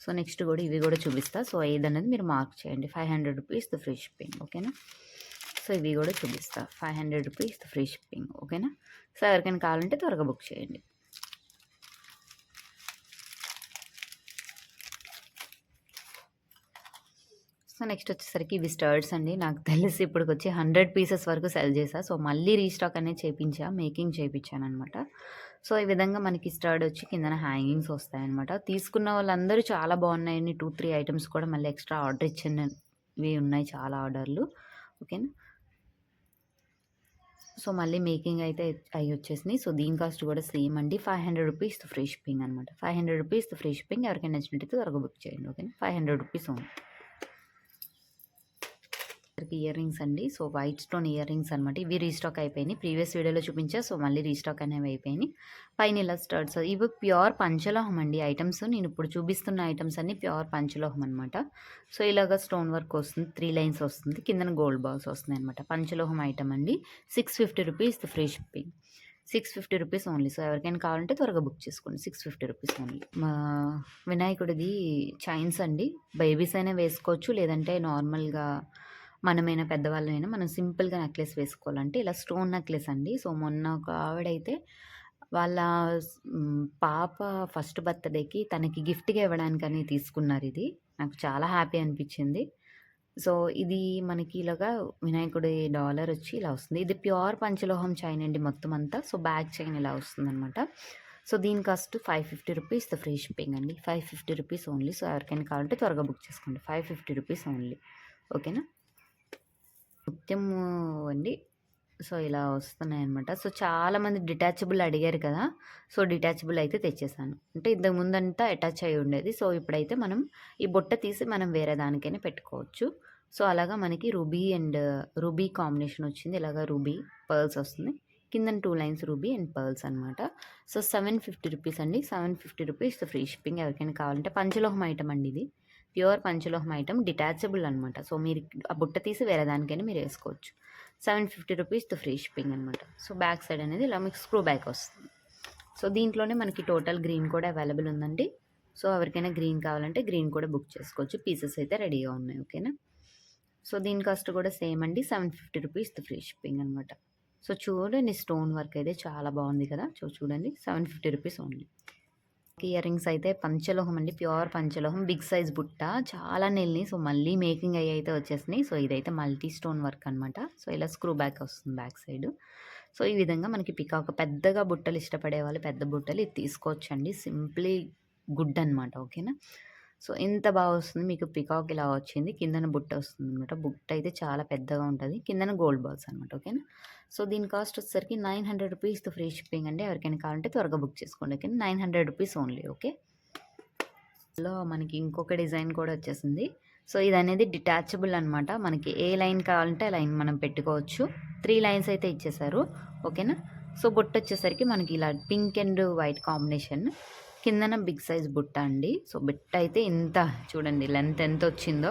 సో, నెక్స్ట్ కూడా ఇవి కూడా చూపిస్తా. సో, ఏదనేది మీరు మార్క్ చేయండి. ₹500 ఫ్రీ షిప్పింగ్. ఓకేనా. సో, ఇవి కూడా చూపిస్తా. ₹500 ఫ్రీ షిప్పింగ్. ఓకేనా. సో, ఎవరికైనా కావాలంటే త్వరగా బుక్ చేయండి. సో, నెక్స్ట్ వచ్చేసరికి ఇవి స్టర్డ్స్ అండి. నాకు తెలిసి ఇప్పటికొచ్చి 100 పీసెస్ వరకు సెల్ చేశా. సో, మళ్ళీ రీస్టాక్ అనేది చేపించా. మేకింగ్ చేపించాననమాట. సో, ఈ విధంగా మనకి స్టడ్ వచ్చి కిందన హ్యాంగింగ్స్ వస్తాయన్నమాట. తీసుకున్న వాళ్ళందరూ చాలా బాగున్నాయని 2, 3 ఐటెమ్స్ కూడా మళ్ళీ ఎక్స్ట్రా ఆర్డర్ ఇచ్చినవి ఉన్నాయి చాలా ఆర్డర్‌లు. ఓకేనా. సో, మళ్ళీ మేకింగ్ అయితే అయ్యొచ్చేసినాయి. సో, దీని కాస్ట్ కూడా సేమ్ అండి. 500 రూపీస్ ఫ్రీ షిప్పింగ్ అనమాట. 500 రూపీస్ ఫ్రీ షిప్పింగ్. ఎవరికైనా నచ్చినట్టయితే త్వరగా బుక్ చేయండి. ఓకేనా. 500 రూపీస్ ఓన్లీ. ఇయర్ రింగ్స్ అండి. So, white stone ear rings అనమాట. ఇవి రీస్టాక్ అయిపోయినాయి. ప్రీవియస్ వీడియోలో చూపించా. సో, మళ్ళీ రీస్టాక్ అనేవి అయిపోయినాయి. పైన ఇలా స్టడ్స్ ఇవి ప్యూర్ పంచలోహం అండి ఐటమ్స్. నేను ఇప్పుడు చూపిస్తున్న ఐటమ్స్ అన్నీ ప్యూర్ పంచలోహం అనమాట. సో, ఇలాగ స్టోన్ వర్క్ వస్తుంది. 3 లైన్స్ వస్తుంది. కిందన గోల్డ్ బాల్స్ వస్తున్నాయి అనమాట. పంచలోహం ఐటమ్ అండి. 650 rupees free shipping. 650 rupees only. So, ఎవరికైనా కావాలంటే త్వరగా బుక్ చేసుకోండి. 650 రూపీస్ ఓన్లీ. మా వినాయకుడిది చైన్స్ అండి. బేబీస్ అయినా వేసుకోవచ్చు. లేదంటే నార్మల్‌గా మనమైనా పెద్దవాళ్ళమైనా మనం సింపుల్‌గా నెక్లెస్ వేసుకోవాలంటే ఇలా స్టోన్ నెక్లెస్ అండి. సో, మొన్న ఒక ఆవిడైతే వాళ్ళ పాప ఫస్ట్ బర్త్‌డేకి తనకి గిఫ్ట్‌గా ఇవ్వడానికని తీసుకున్నారిది. నాకు చాలా హ్యాపీ అనిపిచ్చింది. సో, ఇది మనకి ఇలాగా వినాయకుడి డాలర్ వచ్చి ఇలా వస్తుంది. ఇది ప్యూర్ పంచలోహం చైన్ అండి మొత్తం అంతా. సో, బ్యాక్ చైన్ ఇలా వస్తుందనమాట. సో, దీని కాస్ట్ 550 రూపీస్ ఫ్రీ షిప్పింగ్ అండి. 550 రూపీస్ ఓన్లీ. సో, ఎవరికైనా కావాలంటే త్వరగా బుక్ చేసుకోండి. 550 రూపీస్ ఓన్లీ. ఓకేనా. ముత్యము అండి. సో, ఇలా వస్తున్నాయన్నమాట. సో, చాలామంది డిటాచబుల్ అడిగారు కదా! సో, డిటాచబుల్ అయితే తెచ్చేసాను. అంటే ఇంతకు ముందంతా అటాచ్ అయ్యి ఉండేది. సో, ఇప్పుడైతే మనం ఈ బుట్ట తీసి మనం వేరే దానికైనా పెట్టుకోవచ్చు. సో, అలాగా మనకి రూబీ కాంబినేషన్ వచ్చింది. ఇలాగా రూబీ పర్ల్స్ వస్తుంది. కిందన 2 లైన్స్ రూబీ అండ్ పర్ల్స్ అనమాట. సో, 750 రూపీస్ అండి. 750 రూపీస్ ఫ్రీ షిప్పింగ్. ఎవరికైనా కావాలంటే పంచలోహం ఐటమ్ అండి ఇది. ప్యూర్ పంచలోహం ఐటమ్ డిటాచబుల్ అనమాట. సో, మీరు ఆ బుట్ట తీసి వేరే దానికైనా మీరు వేసుకోవచ్చు. 750 రూపీస్ ఫ్రీ షిప్పింగ్ అనమాట. సో, బ్యాక్ సైడ్ అనేది ఇలా మీకు స్క్రూ బ్యాక్ వస్తుంది. సో, దీంట్లోనే మనకి టోటల్ గ్రీన్ కూడా అవైలబుల్ ఉందండి. సో, ఎవరికైనా గ్రీన్ కావాలంటే గ్రీన్ కూడా బుక్ చేసుకోవచ్చు. పీసెస్ అయితే రెడీగా ఉన్నాయి. ఓకేనా. సో, దీని కాస్ట్ కూడా సేమ్ అండి. 750 రూపీస్ ఫ్రీ షిప్పింగ్ అనమాట. సో, చూడండి స్టోన్ వర్క్ అయితే చాలా బాగుంది కదా! సో, చూడండి 750 రూపీస్ ఓన్లీ. ఇయర్ రింగ్స్ అయితే పంచలోహం అండి. ప్యూర్ పంచలోహం బిగ్ సైజ్ బుట్ట. చాలా నెల్లిని. సో, మళ్ళీ మేకింగ్ అయ్యి అయితే వచ్చేసినాయి. సో, ఇదైతే మల్టీ స్టోన్ వర్క్ అనమాట. సో, ఇలా స్క్రూ బ్యాక్ వస్తుంది బ్యాక్ సైడ్. సో, ఈ విధంగా మనకి పికాక్ పెద్దగా బుట్టలు ఇష్టపడే వాళ్ళు పెద్ద బుట్టలు ఇది తీసుకోవచ్చండి. సింప్లీ గుడ్ అనమాట. ఓకేనా. సో, ఇంత బాగా వస్తుంది మీకు పికాక్ ఇలా వచ్చింది. కిందన బుట్ట వస్తుందనమాట. బుట్ట అయితే చాలా పెద్దగా ఉంటుంది. కిందన గోల్డ్ బాల్స్ అనమాట. ఓకేనా. సో, దీని కాస్ట్ వచ్చేసరికి 900 రూపీస్ ఫ్రీ షిప్పింగ్ అండి. ఎవరికైనా కావాలంటే త్వరగా బుక్ చేసుకోండి. ఓకే. 900 rupees only. ఓకే. లో మనకి ఇంకొక డిజైన్ కూడా వచ్చేసింది. సో, ఇదనేది డిటాచబుల్ అనమాట. మనకి ఏ లైన్ కావాలంటే ఆ లైన్ మనం పెట్టుకోవచ్చు. 3 లైన్స్ అయితే ఇచ్చేసారు. ఓకేనా. సో, బుట్ట వచ్చేసరికి మనకి ఇలా పింక్ అండ్ వైట్ కాంబినేషన్. కిందన బిగ్ సైజ్ బుట్ట అండి. సో, బుట్ట అయితే ఇంత చూడండి లెంత్ ఎంత వచ్చిందో,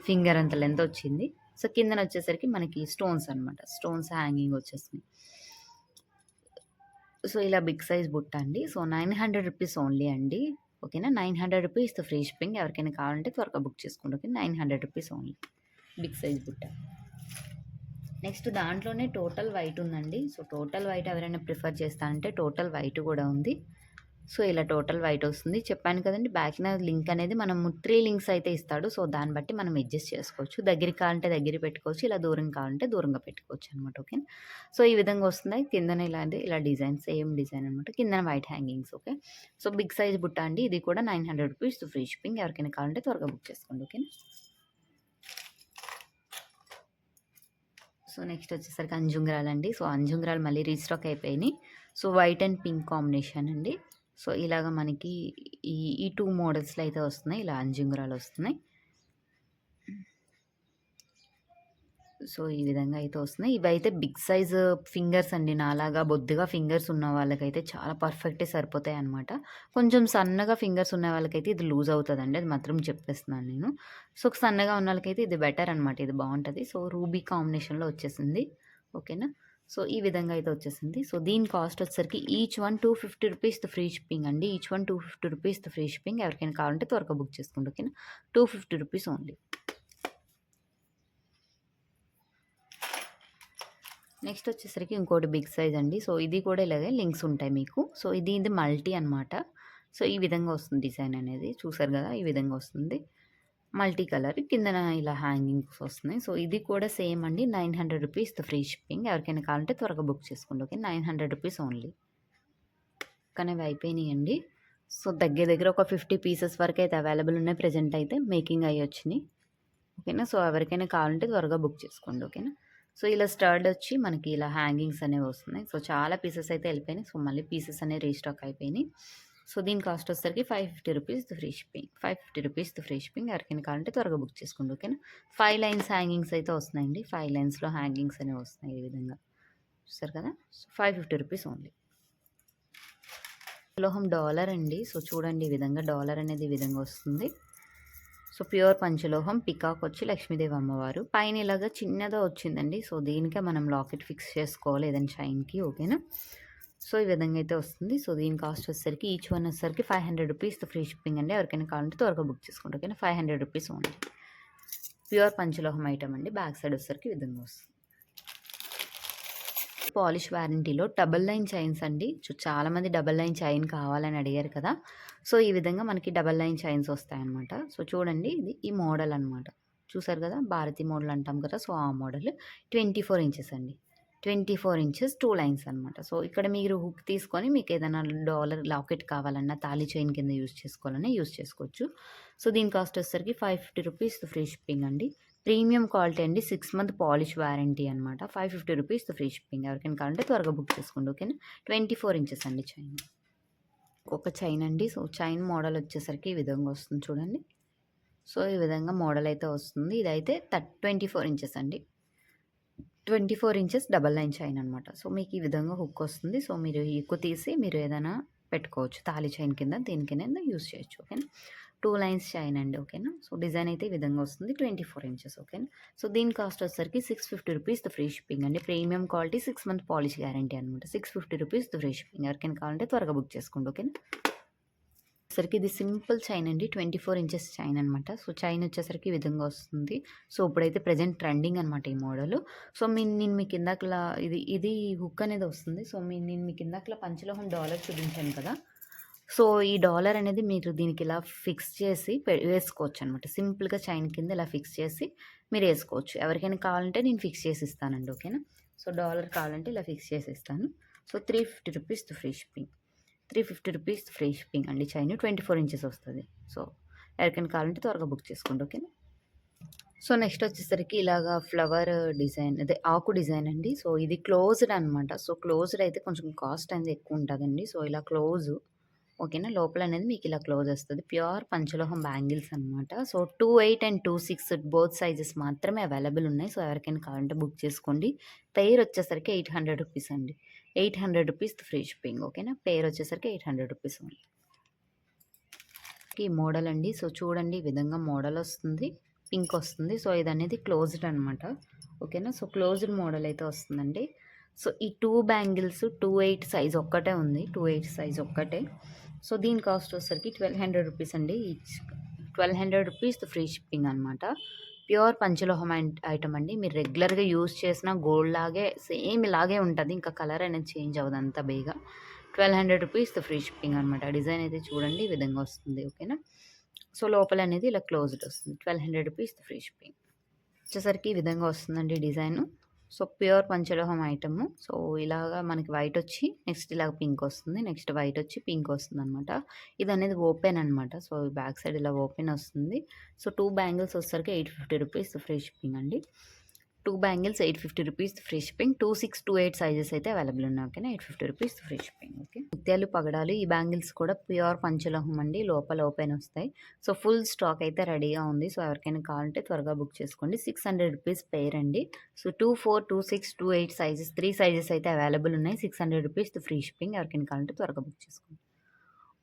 ఫింగర్ అంత లెంత్ వచ్చింది. సో, కిందన వచ్చేసరికి మనకి స్టోన్స్ అనమాట. స్టోన్స్ హ్యాంగింగ్ వచ్చేసినాయి. సో, ఇలా బిగ్ సైజ్ బుట్ట అండి. సో, 900 రూపీస్ ఓన్లీ అండి. ఓకేనా. 900 రూపీస్ ఫ్రీ షిప్పింగ్. ఎవరికైనా కావాలంటే త్వరగా బుక్ చేసుకోండి. Okay. 900 rupees only. Big size బుట్ట. నెక్స్ట్ దాంట్లోనే టోటల్ వైట్ ఉందండి. సో, టోటల్ వైట్ ఎవరైనా ప్రిఫర్ చేస్తానంటే టోటల్ వైట్ కూడా ఉంది. సో, ఇలా టోటల్ వైట్ వస్తుంది. చెప్పాను కదండీ బ్యాక్‌న లింక్ అనేది మనము 3 లింక్స్ అయితే ఇస్తాడు. సో, దాన్ని బట్టి మనం అడ్జస్ట్ చేసుకోవచ్చు. దగ్గరికి కావాలంటే దగ్గరికి పెట్టుకోవచ్చు. ఇలా దూరం కావాలంటే దూరంగా పెట్టుకోవచ్చు అనమాట. ఓకే. సో, ఈ విధంగా వస్తున్నాయి. కిందన ఇలా డిజైన్ సేమ్ డిజైన్ అనమాట. కిందన white hangings. Okay. So, big size బుట్ట అండి. ఇది కూడా 900 రూపీస్ ఫ్రీ షిప్పింగ్. ఎవరికైనా కావాలంటే త్వరగా బుక్ చేసుకోండి. ఓకేనా. సో, నెక్స్ట్ వచ్చేసరికి అంజుంగ్రాలండి. సో, అంజుంగ్రాలు మళ్ళీ రీస్టాక్ అయిపోయినాయి. So, white and pink combination అండి. సో, ఇలాగ మనకి ఈ 2 మోడల్స్‌లో అయితే వస్తున్నాయి. ఇలా అంజుంగ్రాలు వస్తున్నాయి. సో, ఈ విధంగా అయితే వస్తున్నాయి. ఇవైతే బిగ్ సైజ్ ఫింగర్స్ అండి. నాలాగా బొద్దుగా ఫింగర్స్ ఉన్న వాళ్ళకైతే చాలా పర్ఫెక్ట్‌గా సరిపోతాయన్నమాట. కొంచెం సన్నగా ఫింగర్స్ ఉన్న వాళ్ళకైతే ఇది లూజ్ అవుతదండి. అది మాత్రం చెప్పేస్తున్నాను నేను. సో, సన్నగా ఉన్న వాళ్ళకైతే ఇది బెటర్ అనమాట. ఇది బావుంటది. సో, రూబీ కాంబినేషన్‌లో వచ్చేసింది. ఓకేనా. సో, ఈ విధంగా అయితే వచ్చేసింది. సో, దీని కాస్ట్ వచ్చేసరికి each one 250 rupees free shipping అండి. Each one 250 rupees free shipping. ఎవరికైనా కావాలంటే త్వరగా బుక్ చేసుకోండి. ఓకేనా. 250 రూపీస్ ఓన్లీ. నెక్స్ట్ వచ్చేసరికి ఇంకోటి బిగ్ సైజ్ అండి. సో, ఇది కూడా ఇలాగే లింక్స్ ఉంటాయి మీకు. సో, ఇది మల్టీ అనమాట. సో, ఈ విధంగా వస్తుంది డిజైన్ అనేది. చూసారు గదా! ఈ విధంగా వస్తుంది. మల్టీ కలర్ కిందన ఇలా హ్యాంగింగ్స్ వస్తున్నాయి. సో, ఇది కూడా సేమ్ అండి. 900 రూపీస్ ఫ్రీ షిప్పింగ్. ఎవరికైనా కావాలంటే త్వరగా బుక్ చేసుకోండి. ఓకే. 900 rupees only. స్టాక్ అనేవి అయిపోయినాయండి. సో, దగ్గర దగ్గర ఒక 50 పీసెస్ వరకైతే అవైలబుల్ ఉన్నాయి ప్రెజెంట్ అయితే. మేకింగ్ అయ్యొచ్చినియి. ఓకేనా. సో, ఎవరికైనా కావాలంటే త్వరగా బుక్ చేసుకోండి. ఓకేనా. సో, ఇలా స్టడ్ వచ్చి మనకి ఇలా హ్యాంగింగ్స్ అనేవి వస్తున్నాయి. సో, చాలా పీసెస్ అయితే వెళ్ళిపోయినాయి. సో, మళ్ళీ పీసెస్ అనేవి రీస్టాక్ అయిపోయినాయి. సో, దీని కాస్ట్ వచ్చేసరికి రూ. 550 ఫ్రీ షిప్పింగ్. రూ. 550 ఫ్రీ షిప్పింగ్. ఎవరికైనా కావాలంటే త్వరగా బుక్ చేసుకోండి. ఓకేనా. 5 లైన్స్ హ్యాంగింగ్స్ అయితే వస్తున్నాయండి. 5 లైన్స్‌లో హ్యాంగింగ్స్ అనేవి వస్తున్నాయి ఈ విధంగా. చూసారు కదా. సో, రూ. 550 ఓన్లీ. లోహం డాలర్ అండి. సో, చూడండి ఈ విధంగా డాలర్ అనేది ఈ విధంగా వస్తుంది. సో, ప్యూర్ పంచలోహం పికాక్ వచ్చి లక్ష్మీదేవి అమ్మవారు. పైన ఇలాగా చిన్నగా వచ్చిందండి. సో, దీనికే మనం లాకెట్ ఫిక్స్ చేసుకోవాలి ఏదైనా చైన్‌కి. ఓకేనా. సో, ఈ విధంగా అయితే వస్తుంది. సో, దీని కాస్ట్ వచ్చేసరికి ఈచ్ వన్ వచ్చేసరికి రూ. 500 ఫ్రీ షిప్పింగ్ అండి. ఎవరికైనా కావాలంటే త్వరగా బుక్ చేసుకోండి. ఓకేనా. రూ. 500 ఓన్లీ. ప్యూర్ పంచలోహం ఐటమ్ అండి. బ్యాక్ సైడ్ వచ్చేసరికి ఈ విధంగా వస్తుంది. పాలిష్ వారంటీలో డబుల్ లైన్ చైన్స్ అండి. చాలామంది డబుల్ లైన్ చైన్ కావాలని అడిగారు కదా. సో, ఈ విధంగా మనకి డబుల్ లైన్ చైన్స్ వస్తాయన్నమాట. సో, చూడండి ఇది ఈ మోడల్ అనమాట. చూసారు కదా, భారతి మోడల్ అంటాం కదా. సో, ఆ మోడల్ 24 ఇంచెస్ అండి. 24 ఇంచెస్ 2 లైన్స్ అనమాట. సో, ఇక్కడ మీరు హుక్ తీసుకొని మీకు ఏదైనా డాలర్ లాకెట్ కావాలన్నా తాళి చైన్ కింద యూజ్ చేసుకోవాలన్నా యూజ్ చేసుకోవచ్చు. సో, దీని కాస్ట్ వచ్చేసరికి రూ. 550 ఫ్రీ షిప్పింగ్ అండి. ప్రీమియం క్వాలిటీ అండి. 6 మంత్ పాలిష్ వారంటీ అనమాట. రూ. 550 ఫ్రీ షిప్పింగ్. ఎవరికైనా కావాలంటే త్వరగా బుక్ చేసుకోండి. ఓకేనా. 24 ఇంచెస్ అండి చైన్. ఒక చైన్ అండి. సో, చైన్ మోడల్ వచ్చేసరికి ఈ విధంగా వస్తుంది చూడండి. సో, ఈ విధంగా మోడల్ అయితే వస్తుంది. ఇదైతే 24 ఇంచెస్ అండి. 24 ఇంచెస్ డబల్ లైన్ చైన్ అనమాట. సో, మీకు ఈ విధంగా హుక్ వస్తుంది. సో, మీరు ఈ హుక్ తీసి మీరు ఏదైనా పెట్టుకోవచ్చు. తాళి చైన్ కింద దీనికైనా యూజ్ చేయొచ్చు. ఓకేనా. 2 లైన్స్ చైన్ అండి. ఓకేనా. సో, డిజైన్ అయితే ఈ విధంగా వస్తుంది. 24 ఇంచెస్. ఓకేనా. సో, దీని కాస్ట్ వచ్చేసరికి రూ. 650 ఫ్రీ షిప్పింగ్ అండి. Premium quality 6 month polish guarantee అనమాట. రూ. 650 ఫ్రీ షిప్పింగ్. ఎవరికైనా కావాలంటే త్వరగా బుక్ చేసుకోండి. ఓకేనా. వచ్చేసరికి ఇది సింపుల్ చైన్ అండి. 24 ఇంచెస్ చైన్ అనమాట. సో, చైన్ వచ్చేసరికి ఈ విధంగా వస్తుంది. సో, ఇప్పుడైతే ప్రెజెంట్ ట్రెండింగ్ అనమాట ఈ మోడల్. సో, నేను మీకు ఇందాకలా ఇది హుక్ అనేది వస్తుంది. సో, నేను మీకు ఇందాకలా పంచలోహం డాలర్ చూపించాను కదా. సో, ఈ డాలర్ అనేది మీరు దీనికి ఇలా ఫిక్స్ చేసి వేసుకోవచ్చు అనమాట. సింపుల్‌గా చైన్ కింద ఇలా ఫిక్స్ చేసి మీరు వేసుకోవచ్చు. ఎవరికైనా కావాలంటే నేను ఫిక్స్ చేసి ఇస్తానండి. ఓకేనా. సో, డాలర్ కావాలంటే ఇలా ఫిక్స్ చేసి ఇస్తాను. సో, రూ. 350 ఫ్రీ షిప్పింగ్. రూ. 350 ఫ్రీ షిప్పింగ్ అండి. చైన్ 24 ఇంచెస్ వస్తుంది. సో, ఎవరికైనా కావాలంటే త్వరగా బుక్ చేసుకోండి. ఓకేనా. సో, నెక్స్ట్ వచ్చేసరికి ఇలాగా ఫ్లవర్ డిజైన్ అదే ఆకు డిజైన్ అండి. సో, ఇది క్లోజ్డ్ అనమాట. సో, క్లోజ్డ్ అయితే కొంచెం కాస్ట్ అనేది ఎక్కువ ఉంటుందండి. సో, ఇలా క్లోజ్ ఓకేనా. లోపల అనేది మీకు ఇలా క్లోజ్ వస్తుంది. ప్యూర్ పంచలోహం బ్యాంగిల్స్ అనమాట. సో, 28 అండ్ 26 బోత్ సైజెస్ మాత్రమే అవైలబుల్ ఉన్నాయి. సో, ఎవరికైనా కావాలంటే బుక్ చేసుకోండి. పెయిర్ వచ్చేసరికి రూ. 800 అండి. రూ. 800 ఫ్రీ షిప్పింగ్. ఓకేనా. పెయిర్ వచ్చేసరికి రూ. 800 ఓన్లీ. ఈ మోడల్ అండి. సో, చూడండి ఈ విధంగా మోడల్ వస్తుంది. పింక్ వస్తుంది. సో, ఇది అనేది క్లోజ్డ్ అనమాట. ఓకేనా. సో, క్లోజ్డ్ మోడల్ అయితే వస్తుందండి. సో, ఈ 2 బ్యాంగిల్స్ 28 సైజ్ ఒక్కటే ఉంది. 28 సైజ్ ఒక్కటే. సో, దీని కాస్ట్ వచ్చేసరికి రూ. 1200 అండి. రూ. 1200 ఫ్రీ షిప్పింగ్ అనమాట. ప్యూర్ పంచలోహం ఐటమ్ అండి. మీరు రెగ్యులర్గా యూజ్ చేసిన గోల్డ్ లాగే సేమ్ ఇలాగే ఉంటుంది. ఇంకా కలర్ అనేది చేంజ్ అవ్వదు అంత బేగా. రూ. 1200 ఫ్రీ షిప్పింగ్ అనమాట. డిజైన్ అయితే చూడండి ఈ విధంగా వస్తుంది. ఓకేనా. సో, లోపల అనేది ఇలా క్లోజ్డ్ వస్తుంది. రూ. 1200 ఫ్రీ షిప్పింగ్. వచ్చేసరికి ఈ విధంగా వస్తుందండి డిజైను. సో, ప్యూర్ పంచలోహం ఐటము. సో, ఇలాగా మనకి వైట్ వచ్చి నెక్స్ట్ ఇలాగ పింక్ వస్తుంది. నెక్స్ట్ వైట్ వచ్చి పింక్ వస్తుందనమాట. ఇదనేది ఓపెన్ అనమాట. సో, బ్యాక్ సైడ్ ఇలా ఓపెన్ వస్తుంది. సో, 2 బ్యాంగిల్స్ వచ్చేసరికి రూ. 850 ఫ్రీ షిప్పింగ్ అండి. 2 బ్యాంగిల్స్ రూ. 850 ఫ్రీ షిప్పింగ్. 26, 28 సైజెస్ అయితే అవైలబుల్ ఉన్నాయి. ఓకేనా. రూ. 850 ఫ్రీ షిప్పింగ్. ఓకే. ముత్యాలు పగడాలు ఈ బ్యాంగిల్స్ కూడా ప్యూర్ పంచలోహం అండి. లోపల ఓపెన్ వస్తాయి. సో, ఫుల్ స్టాక్ అయితే రెడీగా ఉంది. సో, ఎవరికైనా కావాలంటే త్వరగా బుక్ చేసుకోండి. రూ. 600 పెయిర్ అండి. సో, 24, 26, 28 సైజెస్ 3 సైజెస్ అయితే అవైలబుల్ ఉన్నాయి. రూ. 600 ఫ్రీ షిప్పింగ్. ఎవరికైనా కావాలంటే త్వరగా బుక్ చేసుకోండి.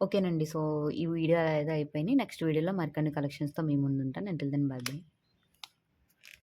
ఓకేనండి. సో, ఈ వీడియో అయితే అయిపోయింది. నెక్స్ట్ వీడియోలో మరికొన్ని కలెక్షన్స్‌తో మీ ముందుంటాను. Until then bye by.